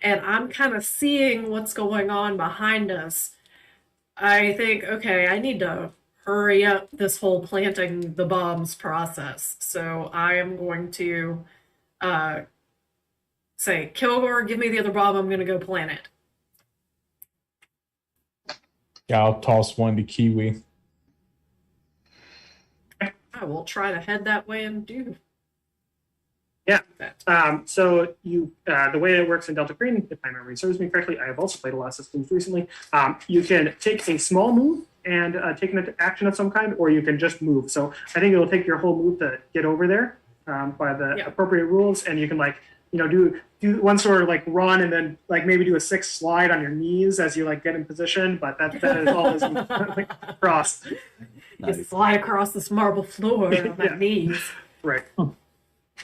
and I'm kind of seeing what's going on behind us. I think, okay, I need to hurry up this whole planting the bombs process. So I am going to say, Kilgore, give me the other bomb. I'm going to go plant it. Yeah, I'll toss one to Kiwi. I will try to head that way and do Yeah. that. So you, the way it works in Delta Green, if my memory serves me correctly, I have also played a lot of systems recently. You can take a small move and take an action of some kind, or you can just move. So I think it'll take your whole move to get over there by the appropriate rules, and you can like, you know, do one sort of like run and then like maybe do a 6 slide on your knees as you like get in position. But that is always like, cross. Just slide across this marble floor on my Yeah. knees. Right.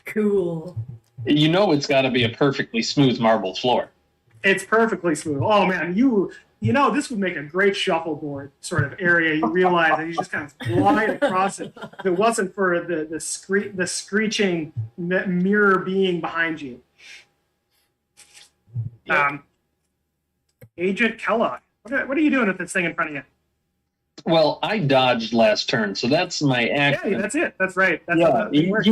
Cool. You know it's got to be a perfectly smooth marble floor. It's perfectly smooth. Oh man, you know this would make a great shuffleboard sort of area. You realize that you just kind of glide across it. If it wasn't for the screeching mirror being behind you. Yep. Agent Kellogg, what are you doing with this thing in front of you? Well, I dodged last turn, so that's my action. Yeah, that's it. That's right. That's how Yeah, that thing works.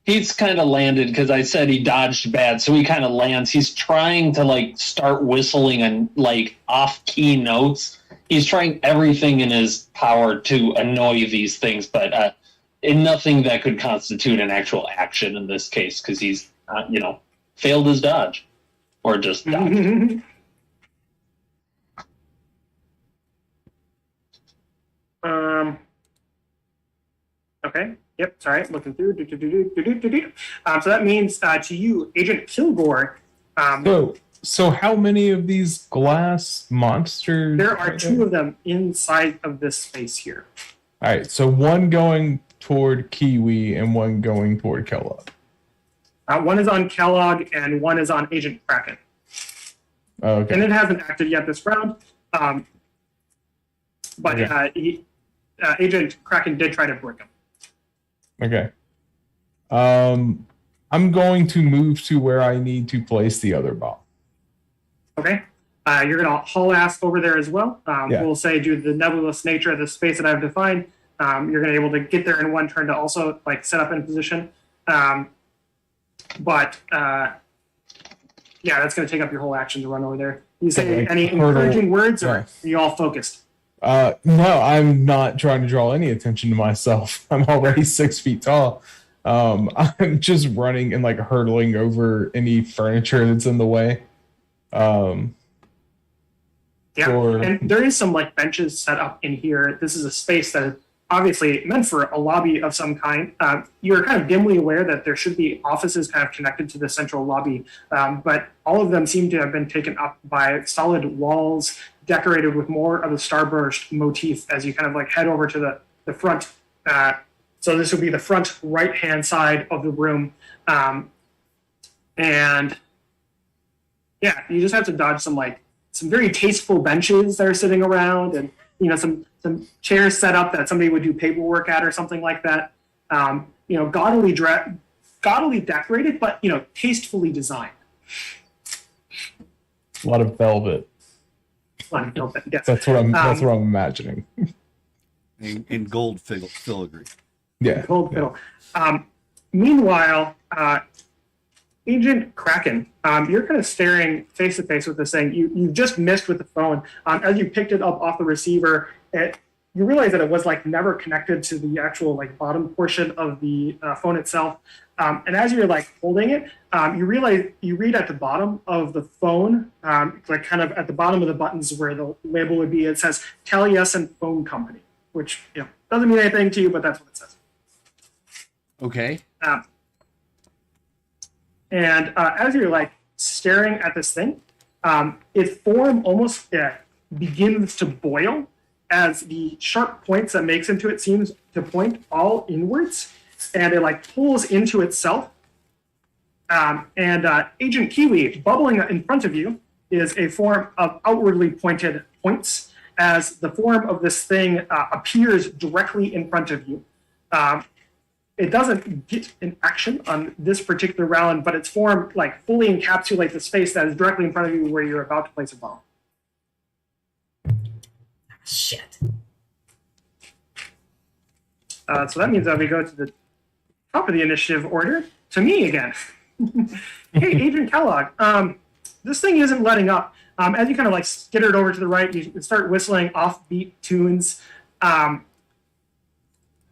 he's kind of landed because I said he dodged bad, so he kind of lands. He's trying to like start whistling and like off-key notes. He's trying everything in his power to annoy these things, but in nothing that could constitute an actual action in this case because he's failed his dodge or just dodged. Okay. Yep. Sorry. Looking through. So that means to you, Agent Kilgore. So how many of these glass monsters? There are 2 of them inside of this space here. All right. So one going toward Kiwi and one going toward Kellogg. One is on Kellogg and one is on Agent Kraken. Okay. And it hasn't acted yet this round. But Okay. Agent Kraken did try to break him. Okay. I'm going to move to where I need to place the other bomb. Okay. You're going to haul ass over there as well. Yeah. We'll say due to the nebulous nature of the space that I've defined, you're going to be able to get there in one turn to also like set up in position. But that's going to take up your whole action to run over there. You say Like, any hurdle- encouraging words, or yeah. are you all focused? No, I'm not trying to draw any attention to myself. I'm already 6 feet tall. I'm just running and like hurdling over any furniture that's in the way. Yeah, Or- and there is some like benches set up in here. This is a space that is obviously meant for a lobby of some kind. You're kind of dimly aware that there should be offices kind of connected to the central lobby, but all of them seem to have been taken up by solid walls decorated with more of the starburst motif as you kind of like head over to the front. So this would be the front right-hand side of the room. And yeah, you just have to dodge some very tasteful benches that are sitting around, and some chairs set up that somebody would do paperwork at or something like that. Gaudily decorated, but tastefully designed. A lot of velvet. Yes. That's what I'm imagining. in gold filigree. Yeah. Gold fiddle. Meanwhile, Agent Kraken, you're kind of staring face to face with this thing. You just missed with the phone. As you picked it up off the receiver, you realize that it was like never connected to the actual like bottom portion of the phone itself. And as you're like holding it, you realize you read at the bottom of the phone, like kind of at the bottom of the buttons where the label would be. It says Taliesin Phone Company, which doesn't mean anything to you, but that's what it says. Okay. And as you're like staring at this thing, its form almost begins to boil as the sharp points that makes into it seems to point all inwards, and it like pulls into itself. And Agent Kiwi, bubbling in front of you, is a form of outwardly pointed points as the form of this thing appears directly in front of you. It doesn't get an action on this particular round, but its form like fully encapsulates the space that is directly in front of you where you're about to place a bomb. Shit. So that means that we go to the top of the initiative order to me again. Hey, Agent Kellogg, this thing isn't letting up. As you kind of like skitter it over to the right, you start whistling offbeat tunes.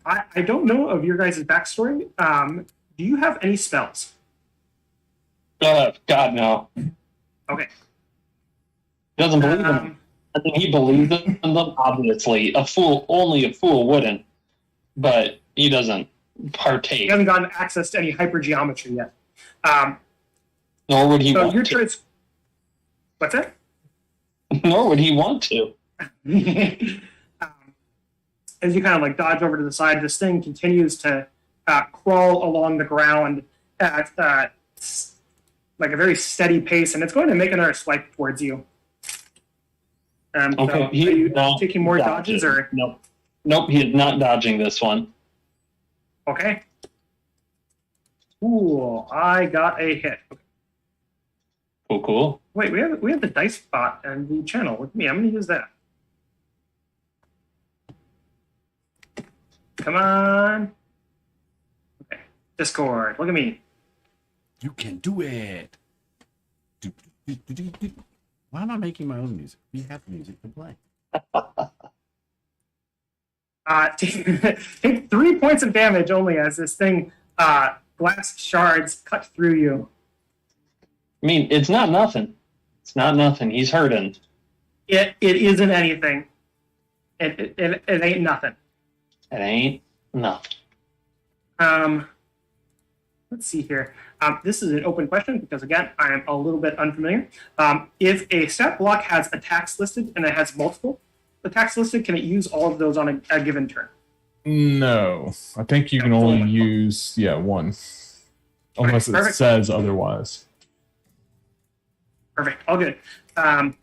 I don't know of your guys' backstory. Do you have any spells? God, no. Okay. Doesn't believe them. I mean, he believes in them, obviously. Only a fool wouldn't. But he doesn't partake. You haven't gotten access to any hypergeometry yet. Nor would he so want your to. choice. What's that? Nor would he want to. As you kind of like dodge over to the side, this thing continues to crawl along the ground at like a very steady pace, and it's going to make another swipe towards you. Okay, so are you taking more dodges or Nope, he is not dodging this one. okay? Cool, I got a hit. Cool. Wait, we have the dice bot and the channel with me. I'm going to use that. Come on. Okay, Discord. Look at me. You can do it. Why am I making my own music? We have music to play. Take 3 points of damage only as this thing, glass shards cut through you. I mean, it's not nothing. It's not nothing. He's hurting. It isn't anything. It ain't nothing. It ain't nothing. Let's see here. This is an open question because, again, I am a little bit unfamiliar. If a stat block has attacks listed and it has multiple attacks listed, can it use all of those on a given turn? No, I think you can only use one, unless it says otherwise. Perfect. All good. Let's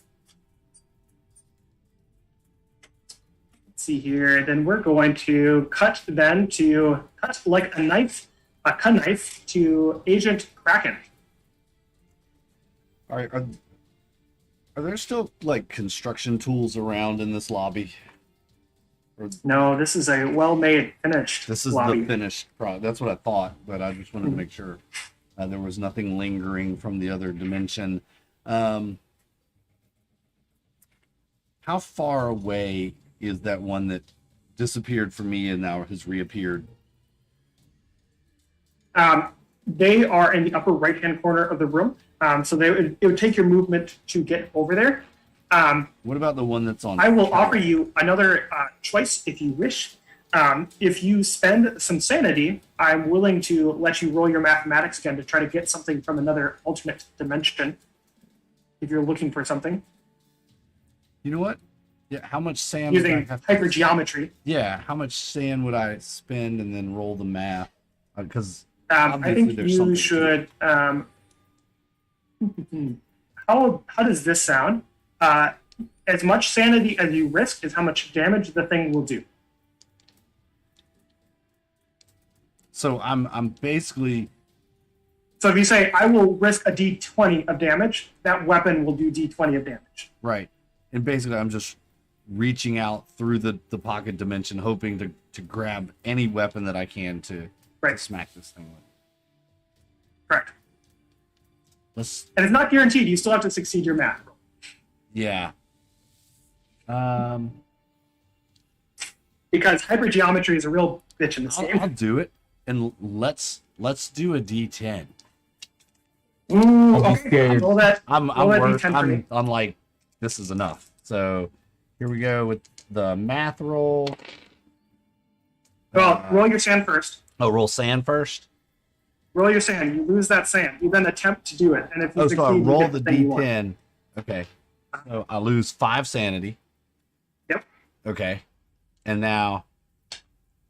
see here. Then we're going to cut like a knife to Agent Kraken. All right. Are there still like construction tools around in this lobby? Or No, this is a well-made, finished this is lobby. the finished product. That's what I thought, but I just wanted to make sure there was nothing lingering from the other dimension. How far away is that one that disappeared from me and now has reappeared? They are in the upper right-hand corner of the room, so it would take your movement to get over there. What about the one that's on? I will offer you another choice if you wish. If you spend some sanity, I'm willing to let you roll your mathematics again to try to get something from another alternate dimension. If you're looking for something. You know what? Yeah, how much sand would I Using have to, hypergeometry. yeah, how much sand would I spend and then roll the math? Because I think you should. How does this sound? As much sanity as you risk is how much damage the thing will do. So I'm basically. So if you say, I will risk a d20 of damage, that weapon will do d20 of damage. Right. And basically I'm just reaching out through the pocket dimension, hoping to grab any weapon that I can to smack this thing with. Correct. let's. And it's not guaranteed. You still have to succeed your math roll. Yeah. Because hypergeometry is a real bitch in this game. I'll do it, and let's do a D10. Ooh, I'll be okay. scared. Roll that. I'm roll that worth, D10 for me. I'm like, this is enough. So here we go with the math roll. Well, roll your sand first. Oh, roll sand first. Roll your sand. You lose that sand. You then attempt to do it, and if you Oh, succeed, so I you roll get the thing you want. D10. Okay. So I lose 5 sanity. Yep. Okay. And now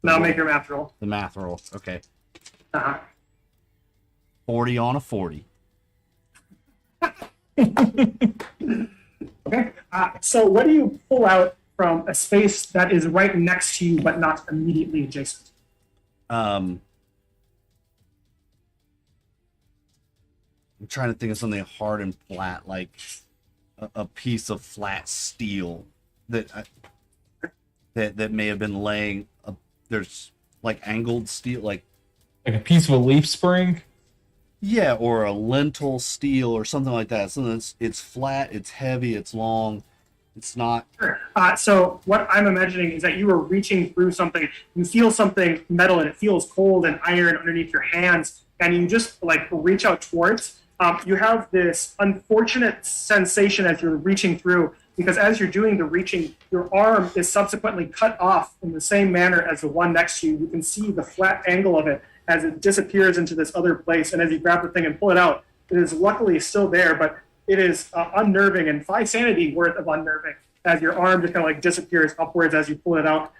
Now make your math roll. the math roll. Okay. Uh-huh. 40 on a 40. Okay. So what do you pull out from a space that is right next to you but not immediately adjacent? I'm trying to think of something hard and flat, like a piece of flat steel that that may have been laying. There's like angled steel, like Like a piece of a leaf spring. yeah, or a lentil steel or something like that. Something that's it's flat, it's heavy, it's long. It's not. Sure. So what I'm imagining is that you were reaching through something. You feel something metal, and it feels cold and iron underneath your hands, and you just like reach out towards. You have this unfortunate sensation as you're reaching through, because as you're doing the reaching, your arm is subsequently cut off in the same manner as the one next to you. You can see the flat angle of it as it disappears into this other place, and as you grab the thing and pull it out, it is luckily still there, but it is unnerving, and 5 sanity worth of unnerving as your arm just kind of like disappears upwards as you pull it out.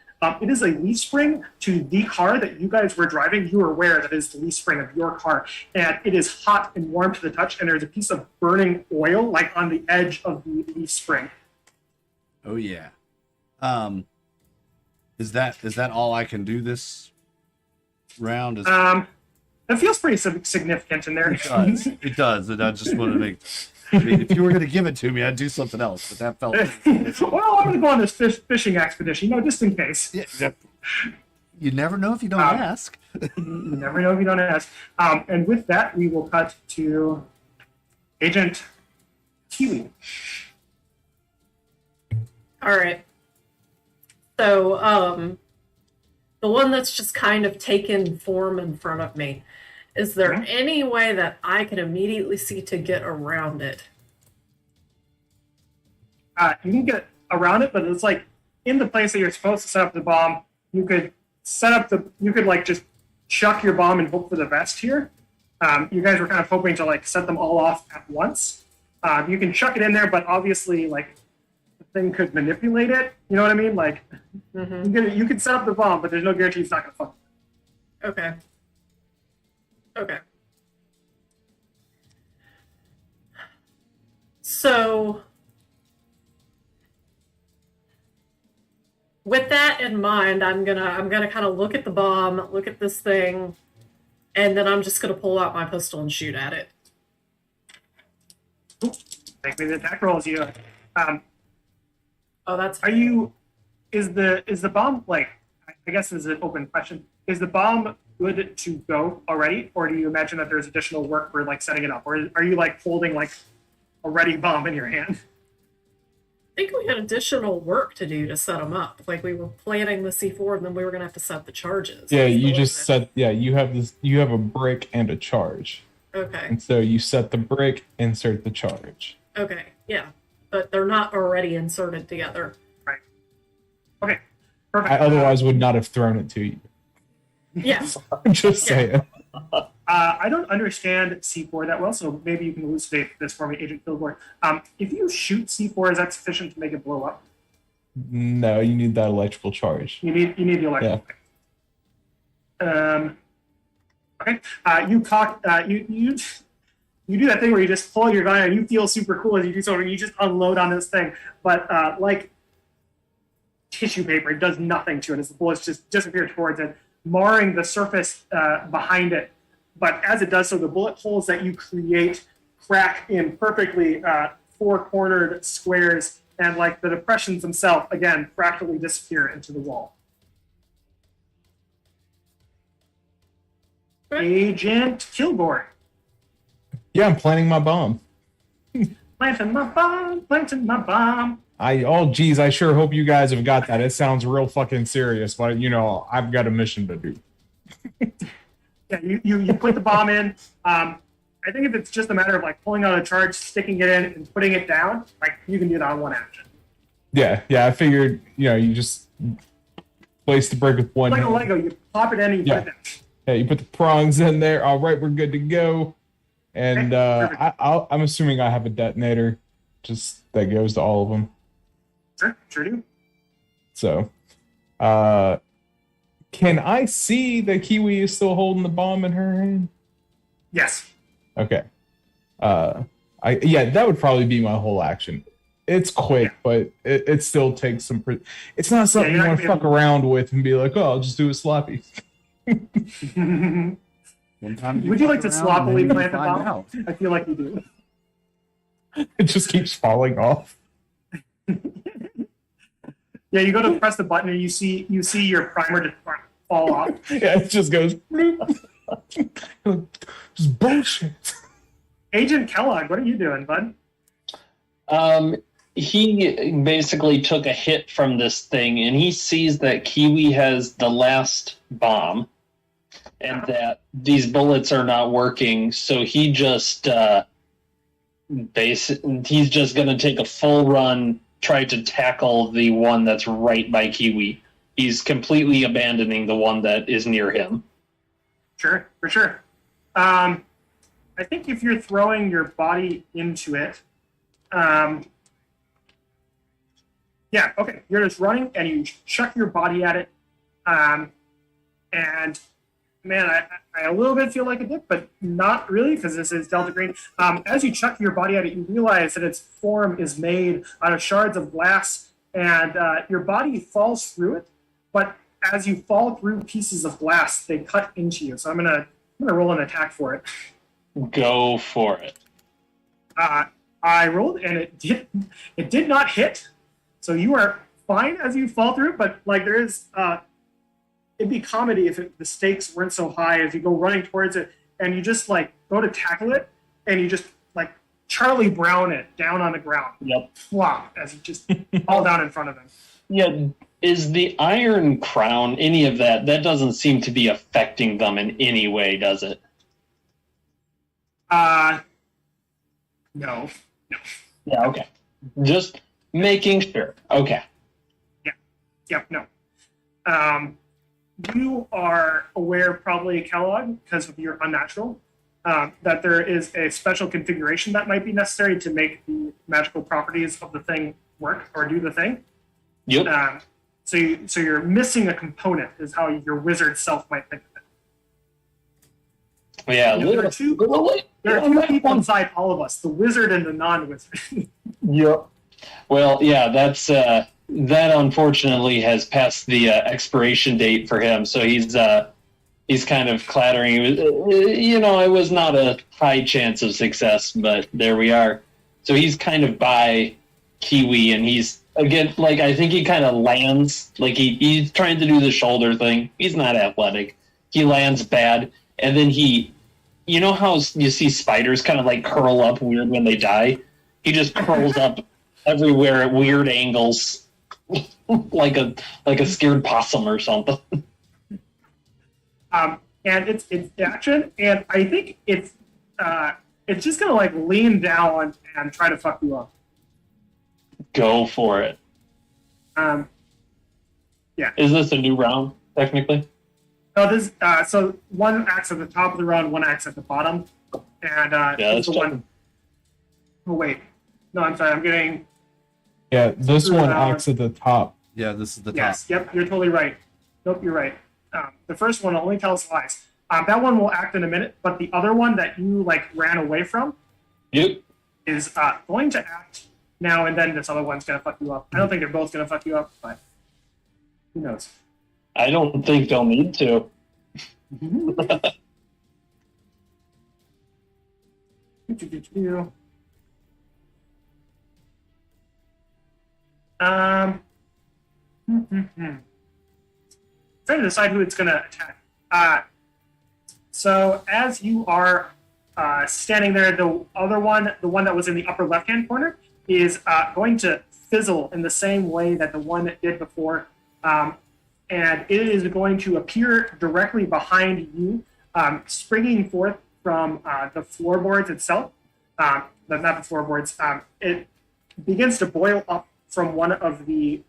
It is a leaf spring to the car that you guys were driving. You are aware that it is the leaf spring of your car, and it is hot and warm to the touch, and there's a piece of burning oil like on the edge of the leaf spring. Oh yeah. Is that all I can do this round? Is It feels pretty significant in there. it does. It does. And I just want to make. I mean, if you were going to give it to me, I'd do something else. But that felt. Well, I'm going to go on this fishing expedition, just in case. Yeah, you never know if you don't ask. You never know if you don't ask. And with that, we will cut to Agent Kiwi. All right. So, the one that's just kind of taken form in front of me, is there any way that I can immediately see to get around it? You can get around it, but it's like in the place that you're supposed to set up the bomb. You could like just chuck your bomb and hope for the best here. You guys were kind of hoping to like set them all off at once. You can chuck it in there, but obviously like the thing could manipulate it. You know what I mean? Like you could set up the bomb, but there's no guarantee it's not going to fuck. Okay. Okay. So, with that in mind, I'm gonna kind of look at the bomb, look at this thing, and then I'm just gonna pull out my pistol and shoot at it. Make me the attack rolls. You. Oh, that's. Are you? Is the bomb like? I guess this is an open question. Is the bomb good to go already, or do you imagine that there's additional work for like setting it up, or are you like holding like a ready bomb in your hand? I think we had additional work to do to set them up. Like we were planning the C4, and then we were gonna have to set the charges. Yeah, That's you the just limit. set. Yeah, you have this. You have a brick and a charge, Okay. and so you set the brick, insert the charge. Okay. Yeah, but they're not already inserted together. Right. Okay. Perfect. I otherwise would not have thrown it to you. Yes. I'm just saying. I don't understand C4 that well, so maybe you can elucidate this for me, Agent Fieldborn. If you shoot C4, is that sufficient to make it blow up? No, you need that electrical charge. You need the electrical. Okay. You cock. You do that thing where you just pull your gun and you feel super cool as you do something. You just unload on this thing, but like tissue paper, it does nothing to it as the bullets just disappear towards it, marring the surface behind it. But as it does so, the bullet holes that you create crack in perfectly four-cornered squares, and like the depressions themselves, again, fractally disappear into the wall. Agent Kilgore. Yeah, I'm planting my bomb. Planting my bomb, planting my bomb. Geez, I sure hope you guys have got that. It sounds real fucking serious, but I've got a mission to do. Yeah, you put the bomb in. I think if it's just a matter of like pulling out a charge, sticking it in, and putting it down, like you can do that on one action. Yeah, I figured, you just place the brick with one Like a hand. Lego, you pop it in and you Yeah. put it down. Yeah, you put the prongs in there. All right, we're good to go. And Perfect. I'm assuming I have a detonator, just that goes to all of them. Sure do. So, can I see that Kiwi is still holding the bomb in her hand? Yes. Okay. That would probably be my whole action. It's quick, but it still takes some. It's not something you're you not want to gonna fuck around with and be like, oh, I'll just do a sloppy. One time Would you like fuck to around sloppily and then plant the find bomb? out. I feel like you do. It just keeps falling off. Yeah, you go to press the button and you see your primer just fall off. Yeah, it just goes. bloop. Just bullshit. Agent Kellogg, what are you doing, bud? He basically took a hit from this thing, and he sees that Kiwi has the last bomb, and that these bullets are not working. So he just he's just going to take a full run, try to tackle the one that's right by Kiwi. He's completely abandoning the one that is near him. Sure, for sure. I think if you're throwing your body into it, yeah, okay. You're just running and you chuck your body at it. And man, I a little bit feel like a dick, but not really because this is Delta Green. As you chuck your body at it, you realize that its form is made out of shards of glass, and your body falls through it. But as you fall through pieces of glass, they cut into you. So I'm gonna roll an attack for it. Go for it. I rolled and it did not hit. So you are fine as you fall through, but like there is, it'd be comedy if the stakes weren't so high as you go running towards it and you just like go to tackle it and you just like Charlie Brown it down on the ground. Yep. Flop as you just fall down in front of him. Yeah, is the Iron Crown, any of that doesn't seem to be affecting them in any way, does it? No. Yeah, okay. Just making sure. Okay. Yep, no. You are aware, probably, Kellogg, because of your unnatural, that there is a special configuration that might be necessary to make the magical properties of the thing work or do the thing. Yep. So you're missing a component, is how your wizard self might think of it. Yeah, There are two people inside all of us, the wizard and the non-wizard. Yep. Well, yeah, that's that unfortunately has passed the expiration date for him, so he's kind of clattering. It was not a high chance of success, but there we are. So he's kind of by Kiwi, and he's again like I think he kind of lands like he's trying to do the shoulder thing. He's not athletic. He lands bad, and then you know how you see spiders kind of like curl up weird when they die? He just curls up everywhere at weird angles, like a scared possum or something. And it's action, and I think it's just gonna like lean down and try to fuck you up. Go for it. Yeah. Is this a new round, technically? So this so one acts at the top of the round, one acts at the bottom, and Yeah, this that's is the one. Oh wait, no, I'm sorry, I'm getting. Yeah, this one acts at the top. Yeah, this is the top. Yes, yep, you're totally right. Nope, you're right. The first one will only tell us lies. That one will act in a minute, but the other one that you like ran away from Yep. is going to act now, and then this other one's gonna fuck you up. I don't think they're both gonna fuck you up, but who knows? I don't think they'll need to. Trying to decide who it's going to attack. So as you are standing there. The other one, the one that was in the upper left-hand corner, is going to fizzle in the same way that the one did before. And it is going to appear directly behind you, springing forth from the floorboards itself. Not the floorboards. It begins to boil up from one of the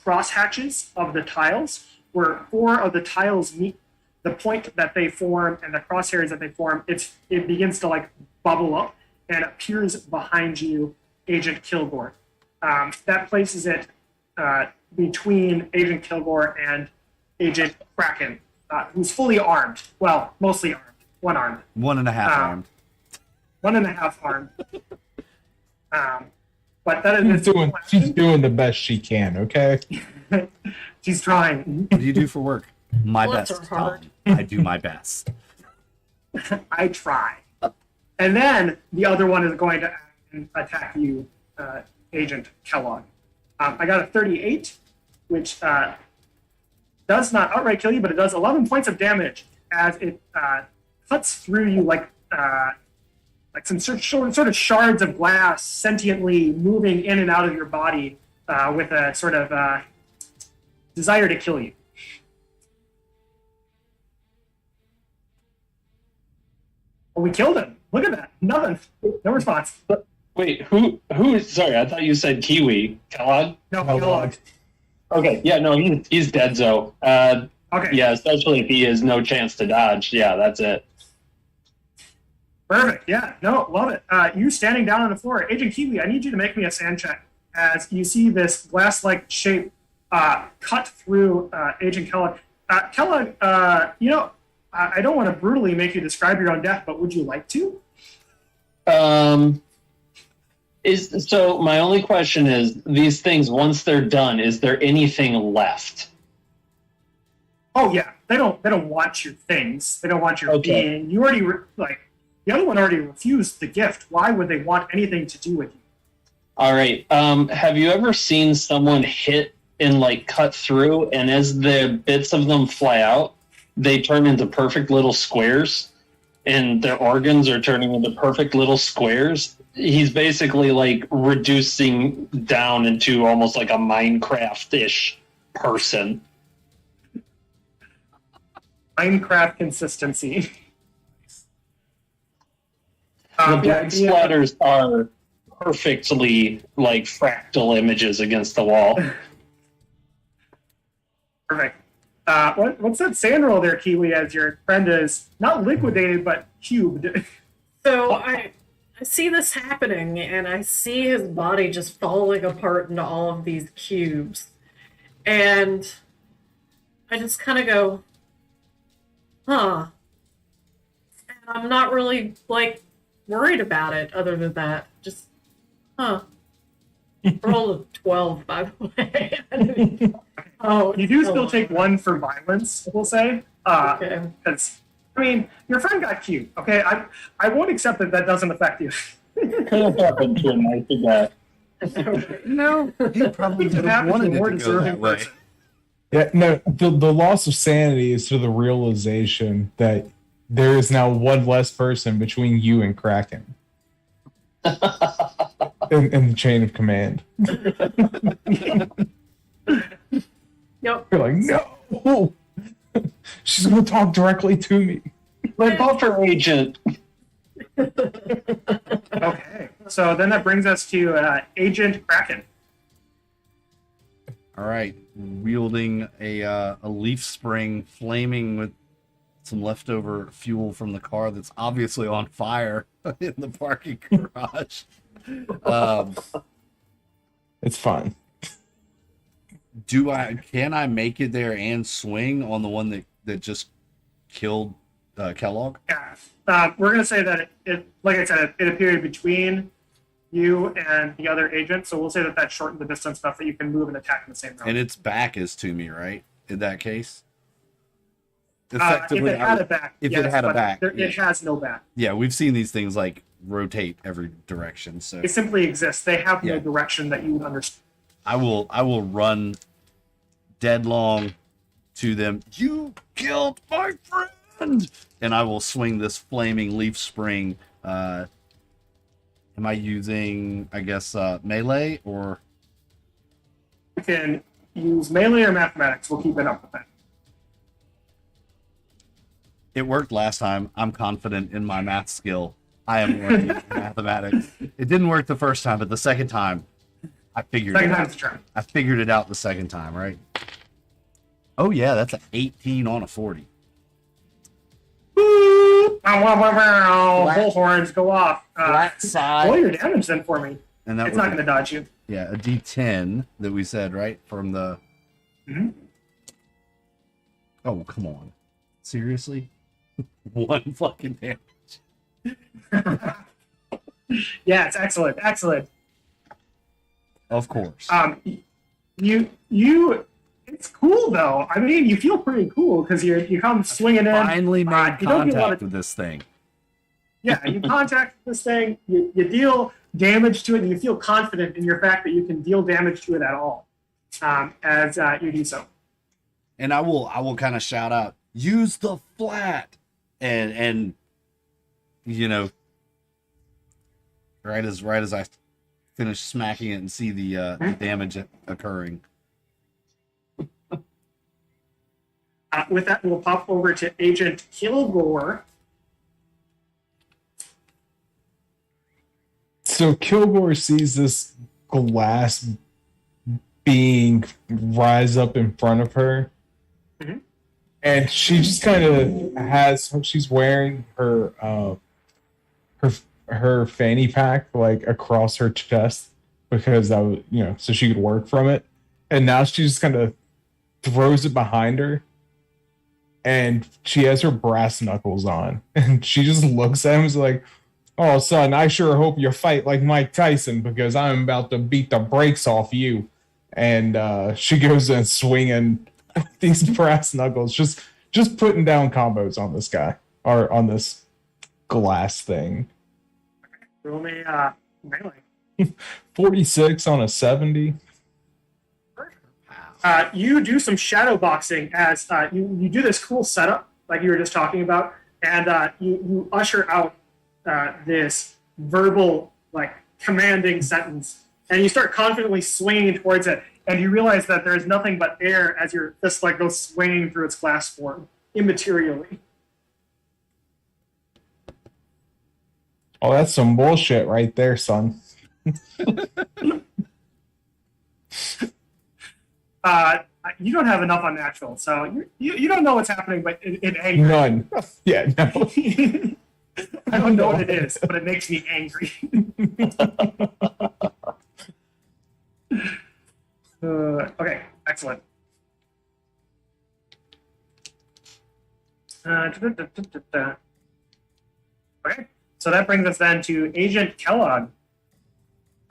cross hatches of the tiles, where 4 of the tiles meet. The point that they form and the crosshairs that they form, it begins to like bubble up and appears behind you, Agent Kilgore. That places it between Agent Kilgore and Agent Kraken, who's fully armed. Well, mostly armed. One armed. 1.5 armed. 1.5 armed. But that is She's doing the best she can, okay? She's trying. What do you do for work? My Bless best. her heart. Tom. I do my best. I try. And then the other one is going to attack you, Agent Kellogg. I got a 38, which does not outright kill you, but it does 11 points of damage as it cuts through you like some sort of shards of glass, sentiently moving in and out of your body with a sort of desire to kill you. Oh, we killed him. Look at that. Nothing. No response. Wait, who is, sorry, I thought you said Kiwi. Kellogg? No, Kellogg. Kellogg. Okay, yeah, no, he's dead, so. Okay. Yeah, especially if he has no chance to dodge. Yeah, that's it. Perfect. Yeah. No, love it. You standing down on the floor. Agent Kiwi, I need you to make me a sand check as you see this glass-like shape cut through Agent Kellogg. Kellogg, I don't want to brutally make you describe your own death, but would you like to? So my only question is, these things, once they're done, is there anything left? Oh yeah, they don't want your things. They don't want your Okay. being. You already the other one already refused the gift. Why would they want anything to do with you? All right. Have you ever seen someone hit and like cut through, and as the bits of them fly out, they turn into perfect little squares, and their organs are turning into perfect little squares? He's basically like reducing down into almost like a Minecraft-ish person. Minecraft consistency. The blood splatters are perfectly like fractal images against the wall. Perfect. What's that sand roll there, Kiwi, as your friend is not liquidated, but cubed? So I see this happening, and I see his body just falling apart into all of these cubes. And I just kind of go, huh. And I'm not really, like, worried about it other than that. Just, huh. Roll a 12, by the way. Oh, You do still take 1 for violence, we'll say. Okay. Because, I mean, your friend got cubed, okay? I won't accept that that doesn't affect you. Could have happened to a nicer guy. No, he probably It would have happens wanted to it more to go deserving that way. person. Yeah, no, the loss of sanity is to the realization that there is now one less person between you and Kraken. in the chain of command. Yep. You're like, no! She's going to talk directly to me. My buffer agent. Okay. So then that brings us to Agent Kraken. All right, wielding a leaf spring, flaming with some leftover fuel from the car that's obviously on fire in the parking garage. It's fine. Can I make it there and swing on the one that just killed Kellogg? Yeah. We're going to say that it, like I said, it appeared between you and the other agent. So we'll say that shortened the distance enough that you can move and attack in the same round. And its back is to me, right? In that case, If it had a back, if yes, it had a but back, it yeah. has no back. Yeah, we've seen these things like rotate every direction. So It simply exists. They have no Yeah. direction that you would understand. I will run dead long to them. You killed my friend. and I will swing this flaming leaf spring. Am I using, I guess, melee or? You can use melee or mathematics. We'll keep it up with that. It worked last time. I'm confident in my math skill. I am learning mathematics. It didn't work the first time, but the second time, I figured Second it time's out. the charm. I figured it out the second time, right? Oh yeah, that's an 18 on a 40. Bull horns go off. Flat side. Roll your damage then for me. And that It's was not going to dodge you. yeah, a D10 that we said, right? From the. Mhm. Oh, come on. Seriously? One fucking damage. Yeah, it's excellent. Excellent. Of course. You it's cool though. I mean, you feel pretty cool because you come swinging in. Finally made you don't do a lot contact of- with this thing. Yeah, you contact this thing, you deal damage to it, and you feel confident in your fact that you can deal damage to it at all as you do so. And I will kind of shout out, use the flat, and you know, right as I finish smacking it and see the damage occurring. With that, we'll pop over to Agent Kilgore. So Kilgore sees this glass being rise up in front of her. Mhm. And she just kind of she's wearing her her fanny pack like across her chest because that was, so she could work from it. And now she just kind of throws it behind her. And she has her brass knuckles on. And she just looks at him and is like, "Oh, son, I sure hope you fight like Mike Tyson because I'm about to beat the brakes off you." And she goes in swinging these brass knuckles, just putting down combos on this guy or on this glass thing. Roll me melee. 46 on a 70. You do some shadow boxing as you do this cool setup, like you were just talking about, and you usher out this verbal, like, commanding sentence, and you start confidently swinging towards it, and you realize that there is nothing but air as your fist like goes swinging through its glass form immaterially. Oh, that's some bullshit right there, son. You don't have enough unnatural, so you don't know what's happening, but it angry. None. Yeah, no. I don't know what it is, but it makes me angry. Okay, excellent. Okay, so that brings us then to Agent Kellogg.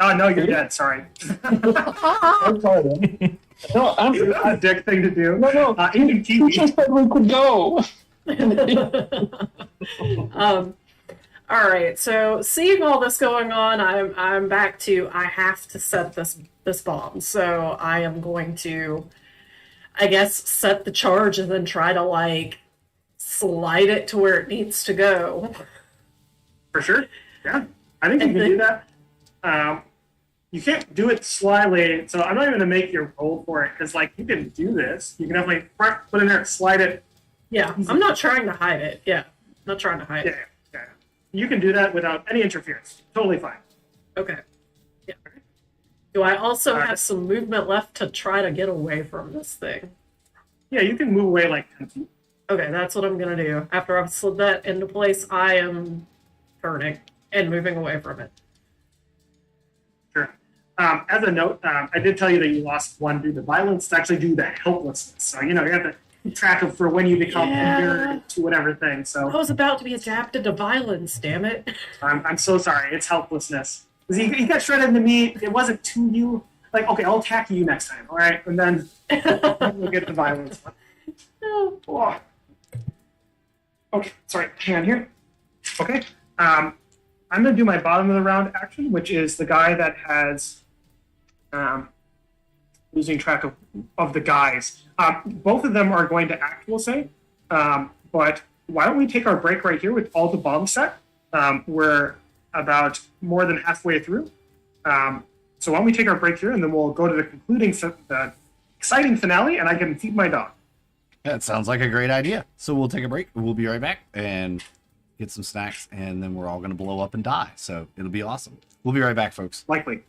Oh, no, you're dead. Sorry. I'm sorry. No, I'm A dick thing to do. no. Agent You Kiwi. just said we could go. All right. So seeing all this going on, I'm back to I have to set this bomb. So I am going to, I guess, set the charge and then try to like slide it to where it needs to go. For sure. Yeah, I think you can do that. You can't do it slyly, so I'm not even going to make you roll for it, because, like, you can do this. You can definitely put in there, slide it. Yeah, I'm not trying to hide it. Yeah, not trying to hide Yeah, it. yeah. You can do that without any interference. Totally fine. Okay. Yeah. Do I also have some movement left to try to get away from this thing? Yeah, you can move away like 10 feet. Okay, that's what I'm going to do. After I've slid that into place, I am turning and moving away from it. Sure. As a note, I did tell you that you lost one due to violence. It's actually due to helplessness. So, you have to keep track of for when you become inured to whatever thing. I So was about to be adapted to violence, damn it. I'm so sorry. It's helplessness. 'Cause he got shredded into me. It wasn't to you. Like, okay, I'll attack you next time, all right? And then we'll get the violence one. Oh. Okay, sorry. Hang on here. Okay. I'm going to do my bottom of the round action, which is the guy that has losing track of the guys. Both of them are going to act, we'll say, but why don't we take our break right here with all the bombs set? We're about more than halfway through. So why don't we take our break here, and then we'll go to the concluding, the exciting finale, and I can feed my dog. That sounds like a great idea. So we'll take a break. We'll be right back and get some snacks, and then we're all going to blow up and die. So it'll be awesome. We'll be right back, folks. Likely.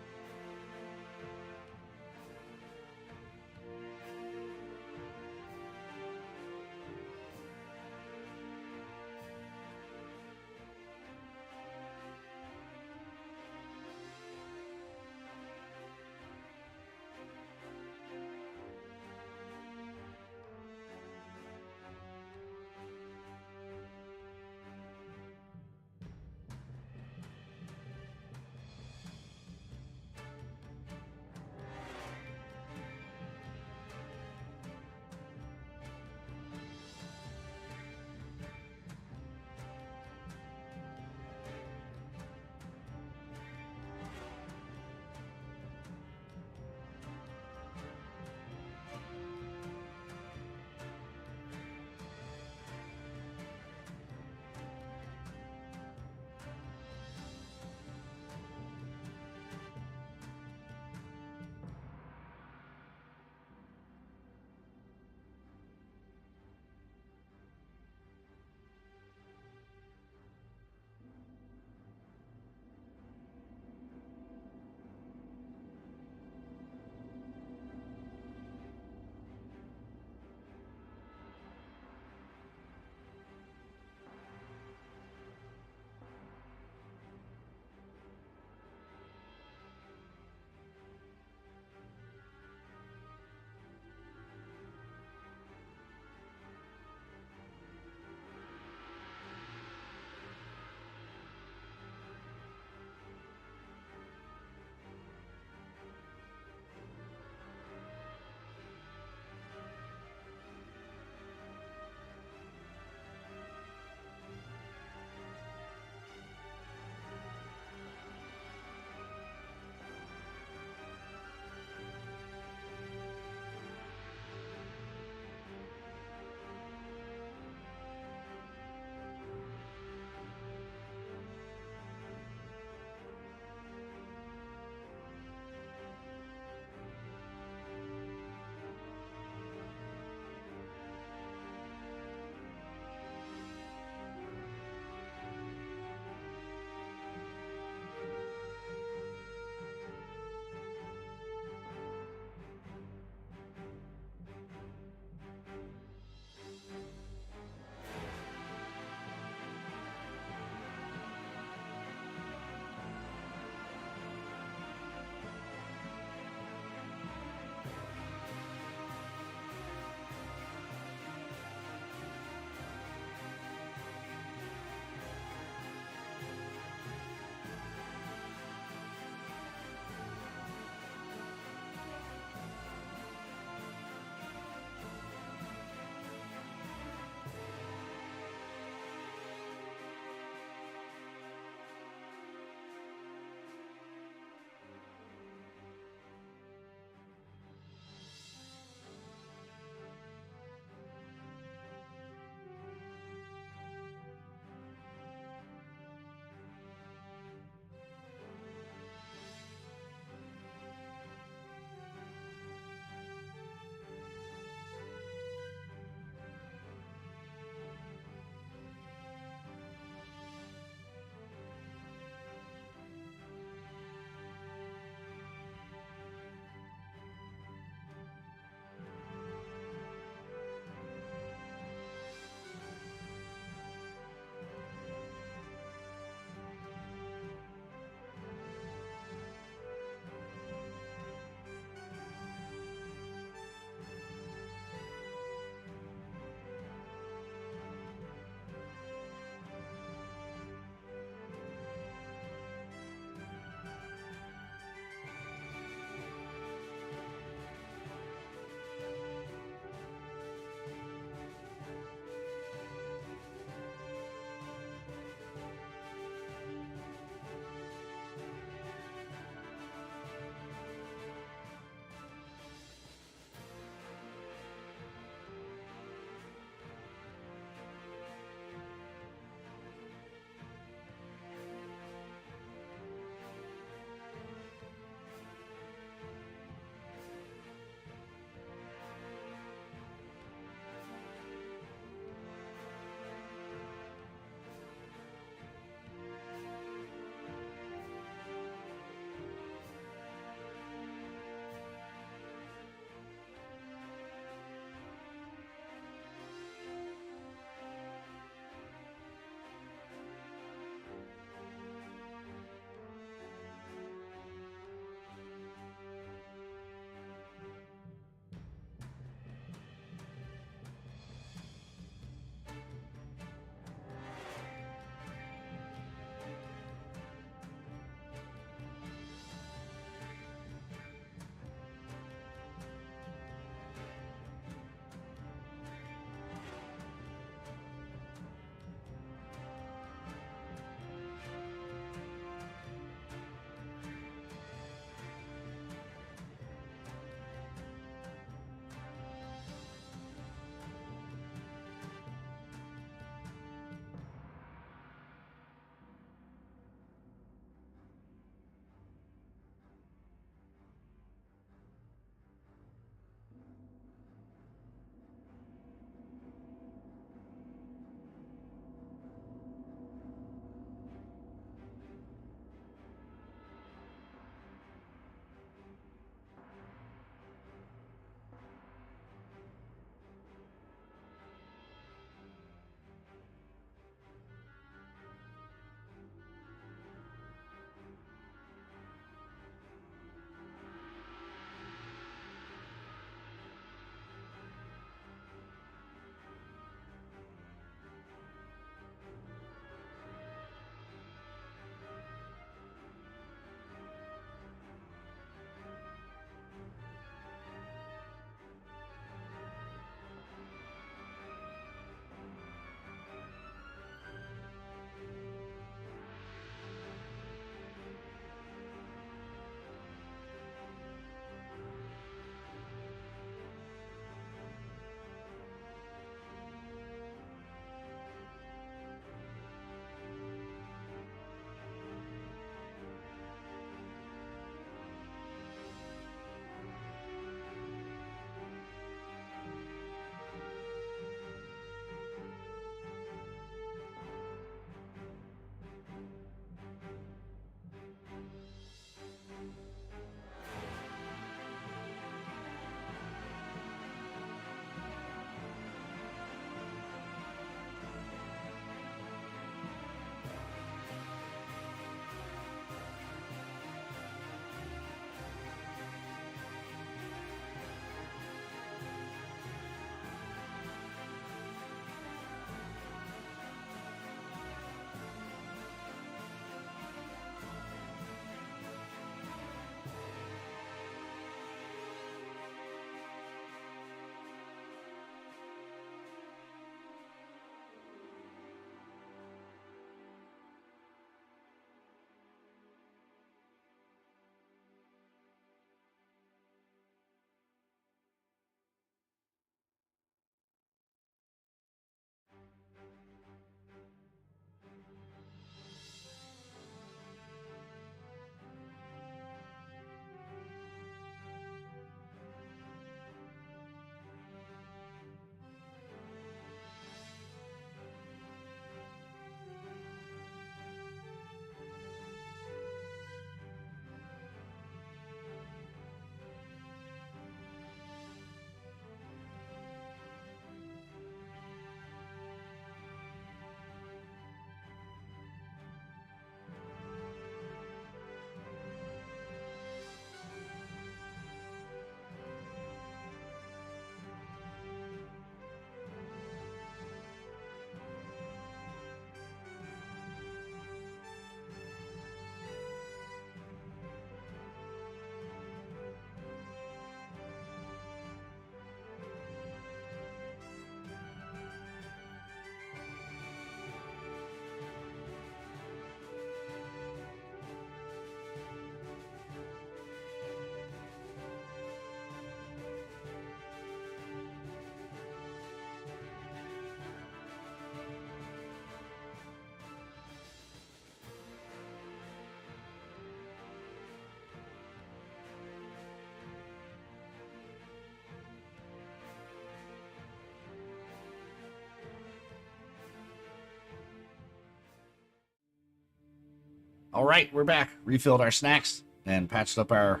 All right, we're back. Refilled our snacks and patched up our.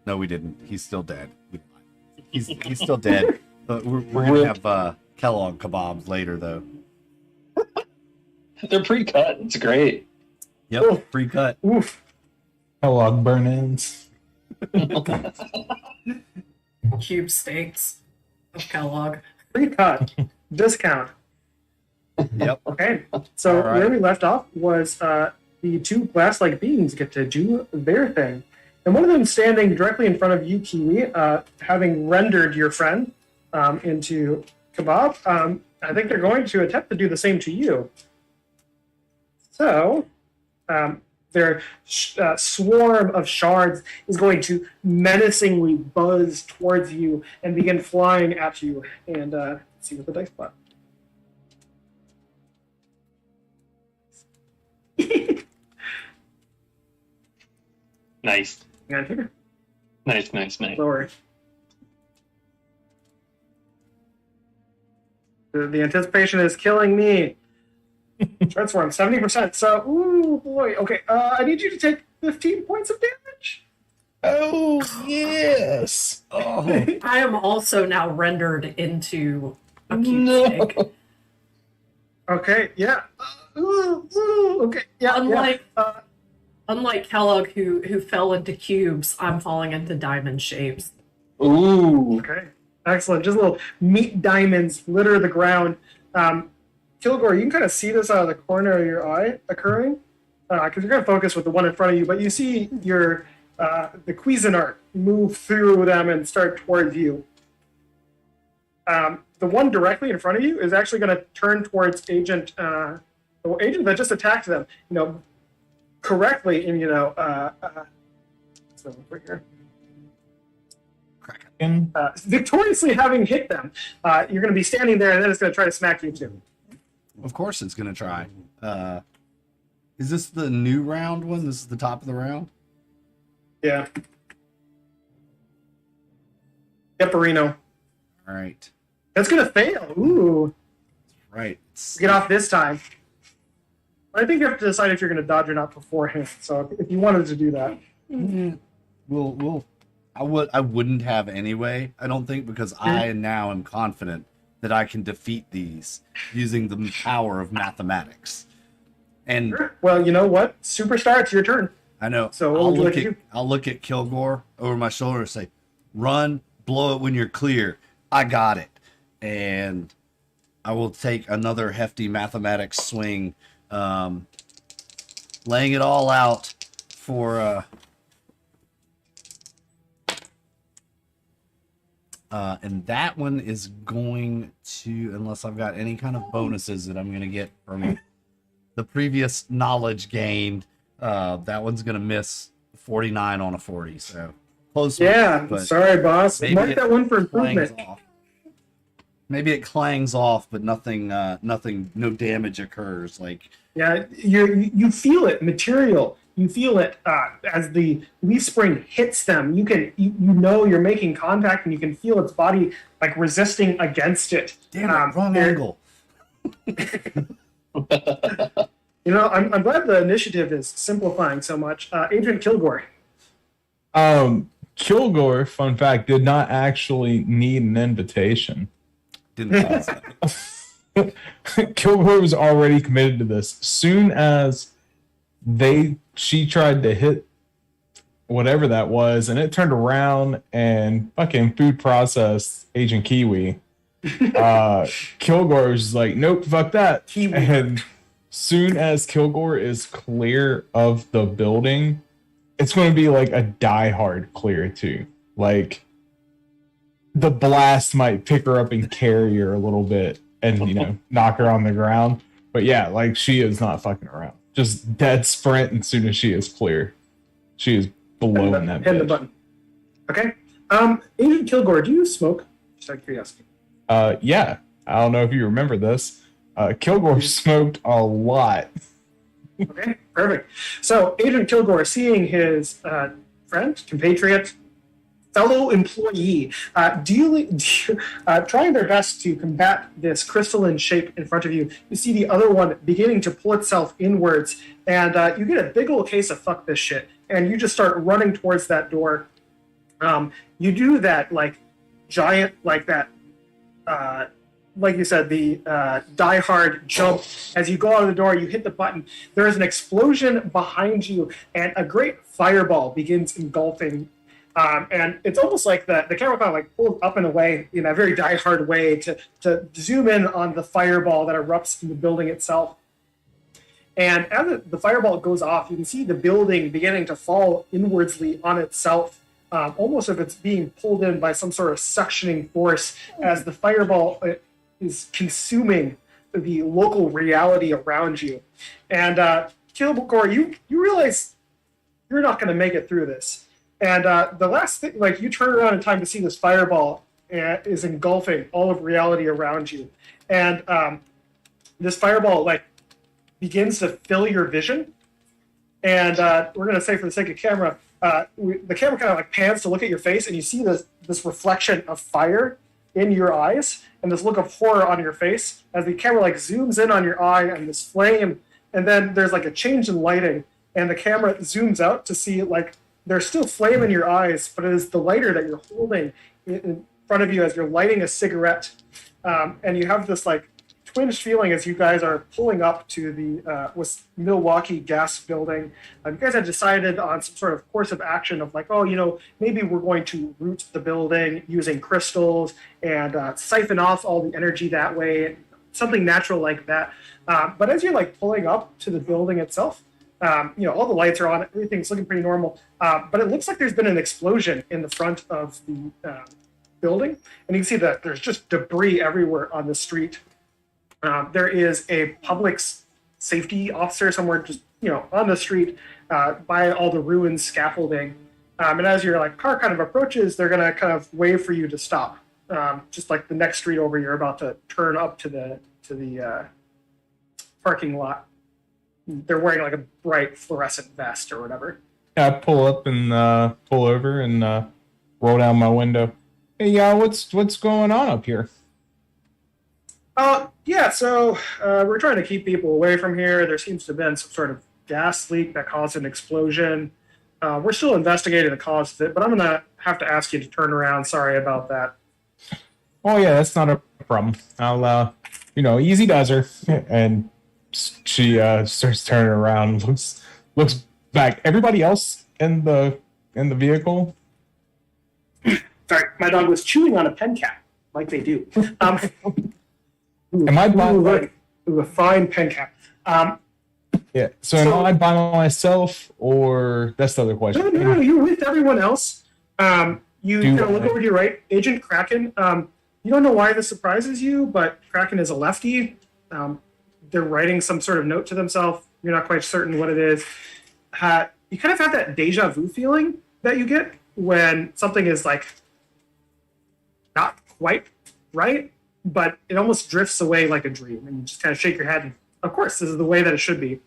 No, we didn't. He's still dead. He's still dead. We're gonna have Kellogg kebabs later, though. They're pre-cut. It's great. Yep, Oh. pre-cut. Oof. Kellogg burn-ins. Cube steaks of Kellogg. Pre-cut. Discount. Yep. Okay. So All right. where we left off was the two glass-like beings get to do their thing. And one of them standing directly in front of you, Kiwi, having rendered your friend into kebab. I think they're going to attempt to do the same to you. So, their swarm of shards is going to menacingly buzz towards you and begin flying at you. And let's see what the dice plot. Nice. Hang on here. Nice. Lower. The anticipation is killing me. Shard swarm, 70%. So, ooh, boy. Okay, I need you to take 15 points of damage. Oh, yes. Oh, I am also now rendered into a cube steak. Okay, yeah. Okay, yeah. Unlike yeah. unlike Kellogg, who fell into cubes, I'm falling into diamond shapes. Ooh. Okay, excellent. Just little meat diamonds litter the ground. Kilgore, you can kind of see this out of the corner of your eye occurring, because you're going to focus with the one in front of you, but you see your the Cuisinart move through them and start towards you. The one directly in front of you is actually going to turn towards the agent that just attacked them. Correctly, and so over here. Kraken. Victoriously having hit them, you're going to be standing there, and then it's going to try to smack you too. of course it's gonna try. Is this the new round one? This is the top of the round. Yeah. Yep, Reno. All right. That's going to fail. Ooh. Right. Get off this time. I think you have to decide if you're going to dodge or not beforehand. So if you wanted to do that. I wouldn't have anyway. I don't think, because I now am confident that I can defeat these using the power of mathematics. And Sure. Well, you know what? Superstar, it's your turn. I know. So what would you like to do? I'll look at Kilgore over my shoulder and say, "Run, blow it when you're clear. I got it." And I will take another hefty mathematics swing, laying it all out for. And that one is going to, unless I've got any kind of bonuses that I'm going to get from the previous knowledge gained, that one's going to miss 49 on a 40. So close. Yeah. but Sorry, boss. maybe Mark it that one for clangs improvement. off. Maybe it clangs off, but nothing, no damage occurs. Like, Yeah, you feel it, material. You feel it as the leaf spring hits them. You know you're making contact, and you can feel its body like resisting against it. damn it, wrong there- angle. I'm glad the initiative is simplifying so much. Agent Kilgore. Kilgore, fun fact, did not actually need an invitation. Didn't think so. Kilgore was already committed to this. Soon as she tried to hit whatever that was, and it turned around and fucking food processed Agent Kiwi. Kilgore was like, "Nope, fuck that." Kiwi. And soon as Kilgore is clear of the building, it's going to be like a diehard clear too. Like, the blast might pick her up and carry her a little bit and, knock her on the ground. But yeah, like, she is not fucking around. Just dead sprint as soon as she is clear. She is blowing that Hit the bitch. button. Okay. Agent Kilgore, do you smoke? Just out of curiosity. Yeah. I don't know if you remember this. Kilgore smoked a lot. Okay, perfect. So Agent Kilgore, seeing his friend, compatriot, fellow employee trying their best to combat this crystalline shape in front of you. You see the other one beginning to pull itself inwards, and you get a big old case of fuck this shit, and you just start running towards that door. You do that like giant, like that, like you said, the Die Hard jump. As you go out of the door, you hit the button. There is an explosion behind you, and a great fireball begins engulfing. And it's almost like the camera kind of like pulls up and away in a very Die Hard way to zoom in on the fireball that erupts in the building itself. And as the fireball goes off, you can see the building beginning to fall inwardsly on itself, almost as if it's being pulled in by some sort of suctioning force as the fireball is consuming the local reality around you. And Kilbukor, you realize you're not going to make it through this. And the last thing, like, you turn around in time to see this fireball is engulfing all of reality around you. And this fireball, like, begins to fill your vision. And we're going to say, for the sake of camera, the camera kind of like pans to look at your face, and you see this reflection of fire in your eyes and this look of horror on your face as the camera like zooms in on your eye and this flame. And then there's like a change in lighting, and the camera zooms out to see like there's still flame in your eyes, but it is the lighter that you're holding in front of you as you're lighting a cigarette. And you have this like twinged feeling as you guys are pulling up to the Milwaukee gas building. You guys had decided on some sort of course of action of like, oh, maybe we're going to root the building using crystals and siphon off all the energy that way, something natural like that. But as you're like pulling up to the building itself, all the lights are on, everything's looking pretty normal, but it looks like there's been an explosion in the front of the building, and you can see that there's just debris everywhere on the street. There is a public safety officer somewhere just on the street by all the ruined scaffolding, and as your like car kind of approaches, they're gonna kind of wave for you to stop, just like the next street over. You're about to turn up to the parking lot. They're wearing like a bright fluorescent vest or whatever. I pull up and pull over and roll down my window. Hey, what's going on up here? Yeah, so we're trying to keep people away from here. There seems to have been some sort of gas leak that caused an explosion. We're still investigating the cause of it, but I'm going to have to ask you to turn around. Sorry about that. Oh, yeah, that's not a problem. I'll, easy does her. And she starts turning around, looks back. Everybody else in the vehicle? Sorry, my dog was chewing on a pen cap, like they do. Am I by a fine pen cap? Yeah. So am I by myself, or that's the other question? No, you're with everyone else. You kind of look over to your right, Agent Kraken. You don't know why this surprises you, but Kraken is a lefty. They're writing some sort of note to themselves. You're not quite certain what it is. You kind of have that deja vu feeling that you get when something is like not quite right, but it almost drifts away like a dream, and you just kind of shake your head. And of course, this is the way that it should be.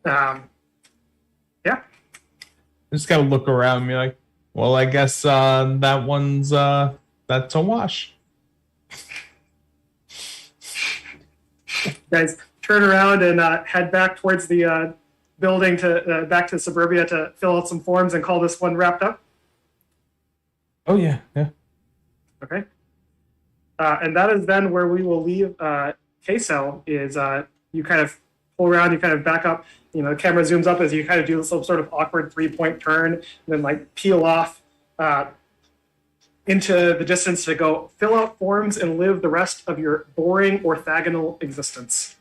Yeah. Just gotta look around and be like, well, I guess that one's that's a wash. Guys turn around and head back towards the building back to suburbia to fill out some forms and call this one wrapped up. Oh yeah. Okay. And that is then where we will leave K-Cell is you kind of pull around, you kind of back up, the camera zooms up as you kind of do some sort of awkward 3-point turn, and then like peel off into the distance to go fill out forms and live the rest of your boring orthogonal existence.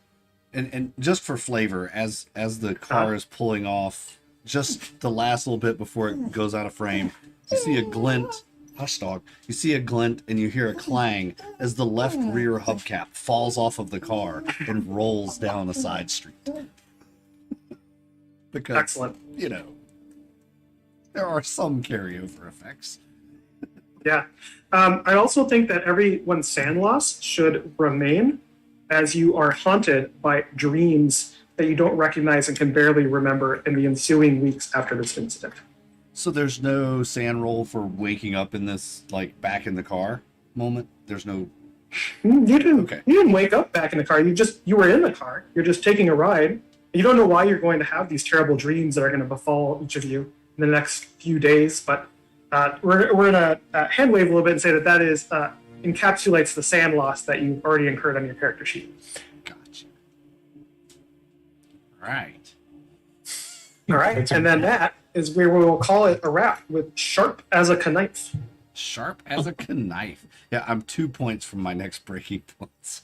And just for flavor, as the car is pulling off, just the last little bit before it goes out of frame, you see a glint. Hush, dog. You see a glint and you hear a clang as the left rear hubcap falls off of the car and rolls down a side street. Because, excellent. There are some carryover effects. Yeah. I also think that everyone's sand loss should remain as you are haunted by dreams that you don't recognize and can barely remember in the ensuing weeks after this incident. So there's no sand roll for waking up in this, like, back in the car moment? There's no... You didn't. Okay. You didn't wake up back in the car. You were in the car. You're just taking a ride. You don't know why you're going to have these terrible dreams that are going to befall each of you in the next few days. But we're going to hand wave a little bit and say that is encapsulates the sand loss that you've already incurred on your character sheet. Gotcha. Right. All right, and then that is where we will call it a wrap with sharp as a knife. Sharp as a knife. Yeah, I'm 2 points from my next breaking points.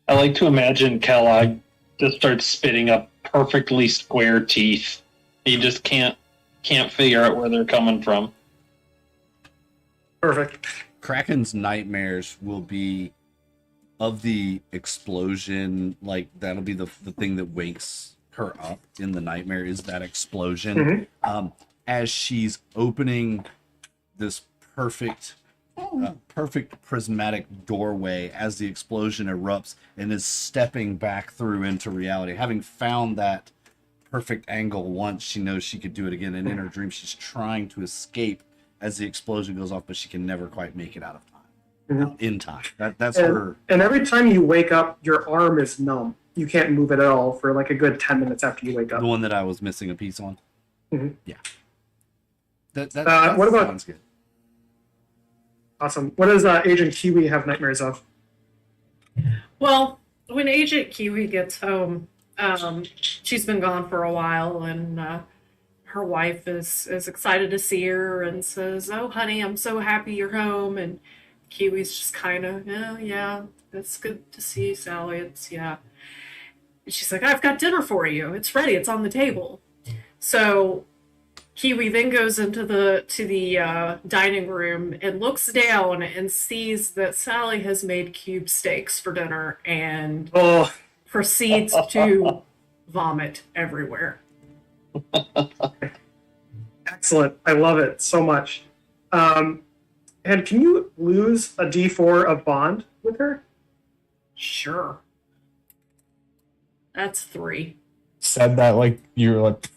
I like to imagine Kellogg just starts spitting up perfectly square teeth. He just can't figure out where they're coming from. Perfect. Kraken's nightmares will be of the explosion, like that'll be the thing that wakes her up in the nightmare, is that explosion. As she's opening this perfect prismatic doorway as the explosion erupts and is stepping back through into reality. Having found that perfect angle once, she knows she could do it again, and in her dream she's trying to escape as the explosion goes off, but she can never quite make it out of time. In time. That's her. And every time you wake up, your arm is numb. You can't move it at all for like a good 10 minutes after you wake up. The one that I was missing a piece on. Yeah. That what about, sounds good. Awesome. What does Agent Kiwi have nightmares of? Well, when Agent Kiwi gets home, she's been gone for a while, and her wife is excited to see her and says, "Oh, honey, I'm so happy you're home." And Kiwi's just kind of, yeah, it's good to see you, Sally. It's, yeah. And she's like, "I've got dinner for you. It's ready. It's on the table." So Kiwi then goes into the dining room and looks down and sees that Sally has made cube steaks for dinner and proceeds to vomit everywhere. Excellent. I love it so much. And can you lose a D4 of bond with her? Sure. That's 3. Said that like you're like,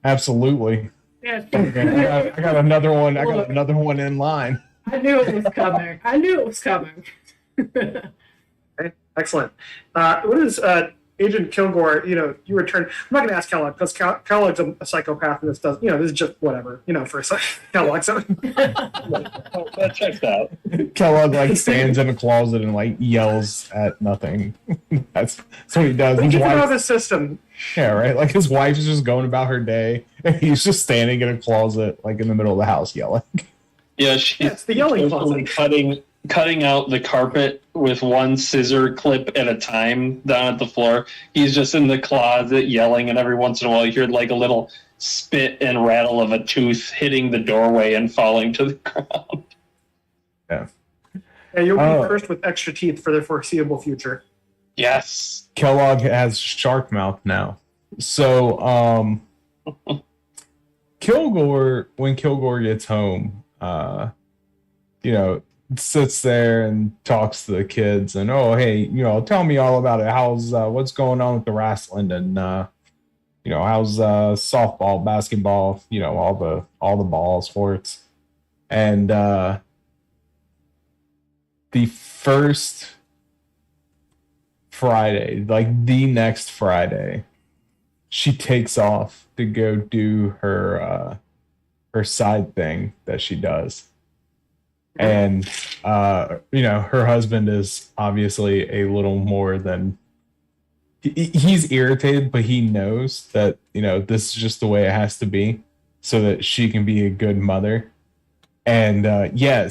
absolutely. Yeah. Okay, I got another one. I got another one in line. I knew it was coming. Okay, excellent. What is Agent Kilgore? You return. I'm not going to ask Kellogg because Kellogg's a psychopath, and this does. This is just whatever. For Kellogg. So That checks out. Kellogg like stands in a closet and like yells at nothing. That's what he does. keep His it out of wife, his system. yeah, right. Like his wife is just going about her day, and he's just standing in a closet, like in the middle of the house, yelling. Yeah, she's It's the yelling totally closet. cutting out the carpet with one scissor clip at a time down at the floor. He's just in the closet yelling, and every once in a while you hear like a little spit and rattle of a tooth hitting the doorway and falling to the ground. Yeah. And you'll be cursed with extra teeth for the foreseeable future. Yes. Kellogg has shark mouth now. So, Kilgore, when Kilgore gets home, sits there and talks to the kids and, oh, hey, tell me all about it. How's, what's going on with the wrestling and, how's, softball, basketball, all the ball sports. And, the first Friday, like the next Friday, she takes off to go do her side thing that she does. And her husband is obviously a little more than he's irritated, but he knows that this is just the way it has to be so that she can be a good mother. And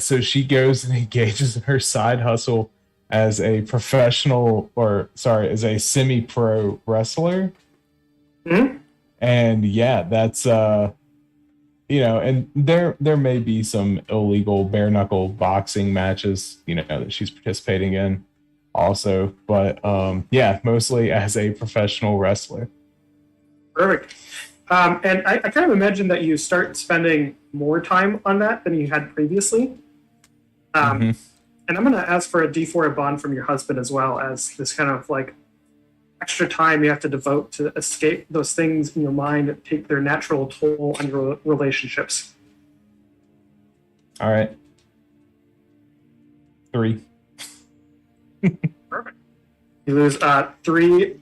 so she goes and engages in her side hustle as a professional, as a semi-pro wrestler. Mm-hmm. And that's and there may be some illegal bare knuckle boxing matches, that she's participating in also, but mostly as a professional wrestler. Perfect. And I kind of imagine that you start spending more time on that than you had previously. And I'm going to ask for a D4 of bond from your husband as well as this kind of like extra time you have to devote to escape those things in your mind that take their natural toll on your relationships. All right. 3. Perfect. You lose 3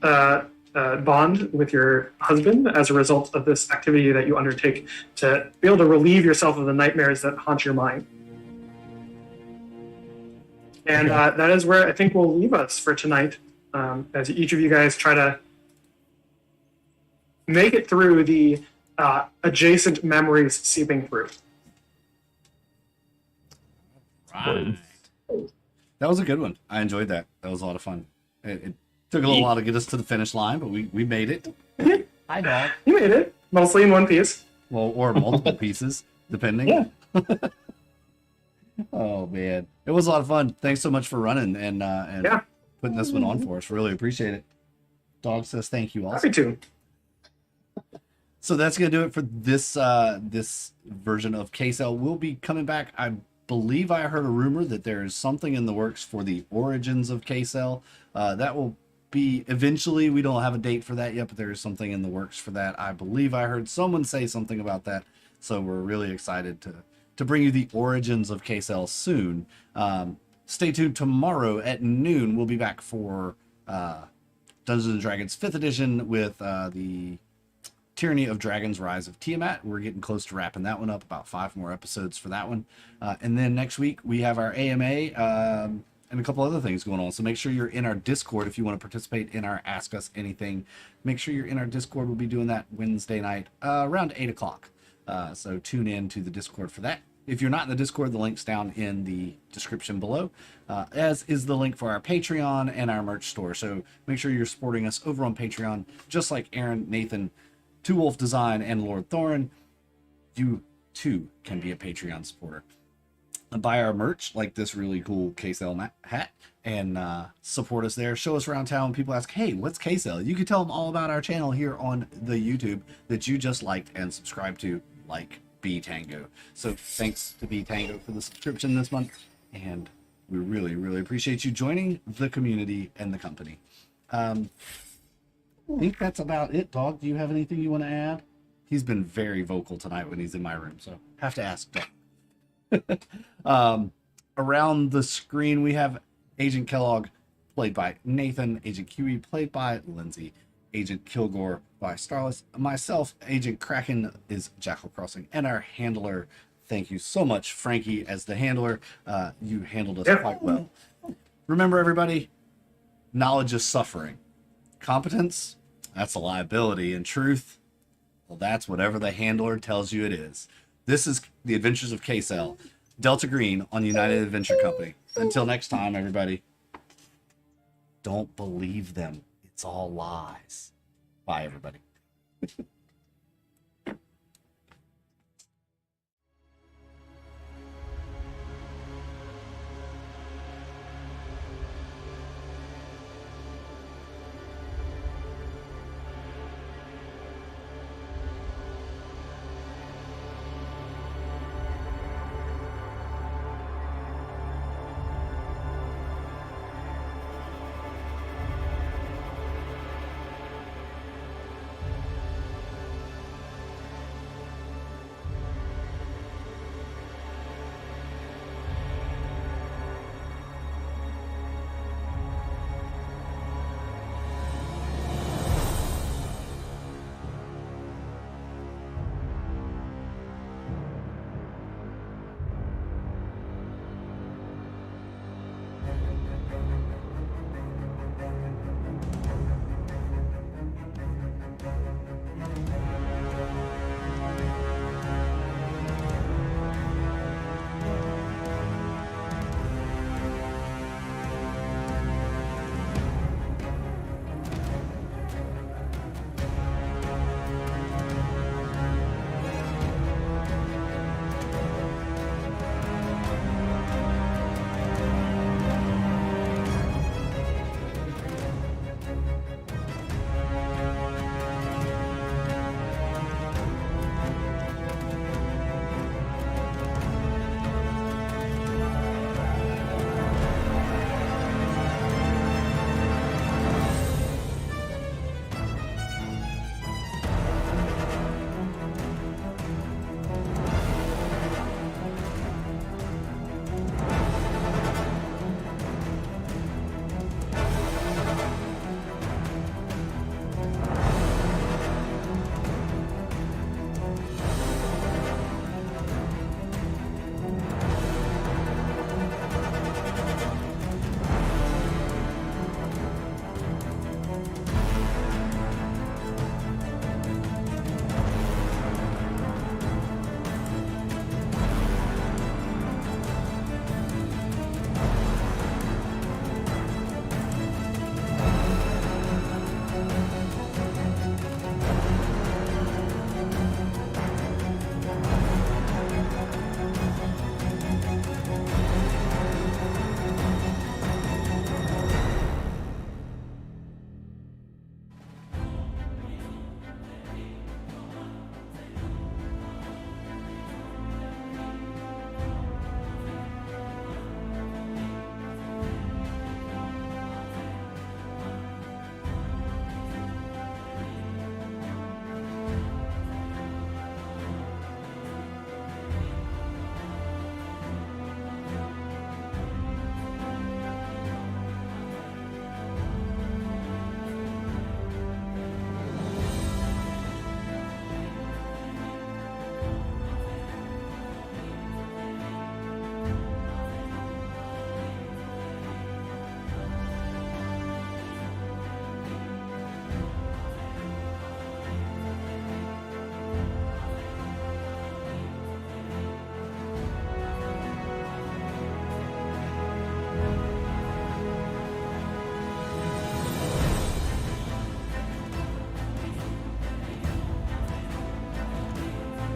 bond with your husband as a result of this activity that you undertake to be able to relieve yourself of the nightmares that haunt your mind. And that is where I think we'll leave us for tonight, as each of you guys try to make it through the adjacent memories seeping through. Right. That was a good one. I enjoyed that. That was a lot of fun. It took a little while to get us to the finish line, but we made it. Hi, dog. You made it, mostly in one piece. Well, or multiple pieces, depending. Yeah. Oh man, it was a lot of fun. Thanks so much for running and Yeah. putting this one on for us. Really appreciate it. Dog says thank you also. Happy to. So that's gonna do it for this this version of KSL. We'll be coming back. I believe I heard a rumor that there is something in the works for the origins of KSL. That will be eventually. We don't have a date for that yet, but there is something in the works for that. I believe I heard someone say something about that. So we're really excited to bring you the origins of KSL soon. Stay tuned. Tomorrow at noon, we'll be back for Dungeons and Dragons 5th edition with the Tyranny of Dragons Rise of Tiamat. We're getting close to wrapping that one up, about 5 more episodes for that one. And then next week, we have our AMA and a couple other things going on. So make sure you're in our Discord if you want to participate in our Ask Us Anything. Make sure you're in our Discord. We'll be doing that Wednesday night around 8 o'clock. So tune in to the Discord for that. If you're not in the Discord, the link's down in the description below, as is the link for our Patreon and our merch store. So make sure you're supporting us over on Patreon, just like Aaron, Nathan, Two Wolf Design, and Lord Thorin. You too can be a Patreon supporter. Buy our merch, like this really cool KSL hat, and support us there. Show us around town. People ask, hey, what's KSL? You can tell them all about our channel here on the YouTube that you just liked and subscribed to, like B Tango. So thanks to B Tango for the subscription this month, and we really, really appreciate you joining the community and the company. I think that's about it, dog. Do you have anything you want to add? He's been very vocal tonight when he's in my room, so have to ask dog. Around the screen we have Agent Kellogg, played by Nathan, Agent Kiwi, played by Lindsay, Agent Kilgore by Starless, myself, Agent Kraken, is Jackal Crossing, and our handler. Thank you so much, Frankie, as the handler. You handled us quite well. Remember, everybody, knowledge is suffering. Competence, that's a liability. And truth, well, that's whatever the handler tells you it is. This is the Adventures of KSL, Delta Green on United Adventure Company. Until next time, everybody, don't believe them. It's all lies. Bye, everybody.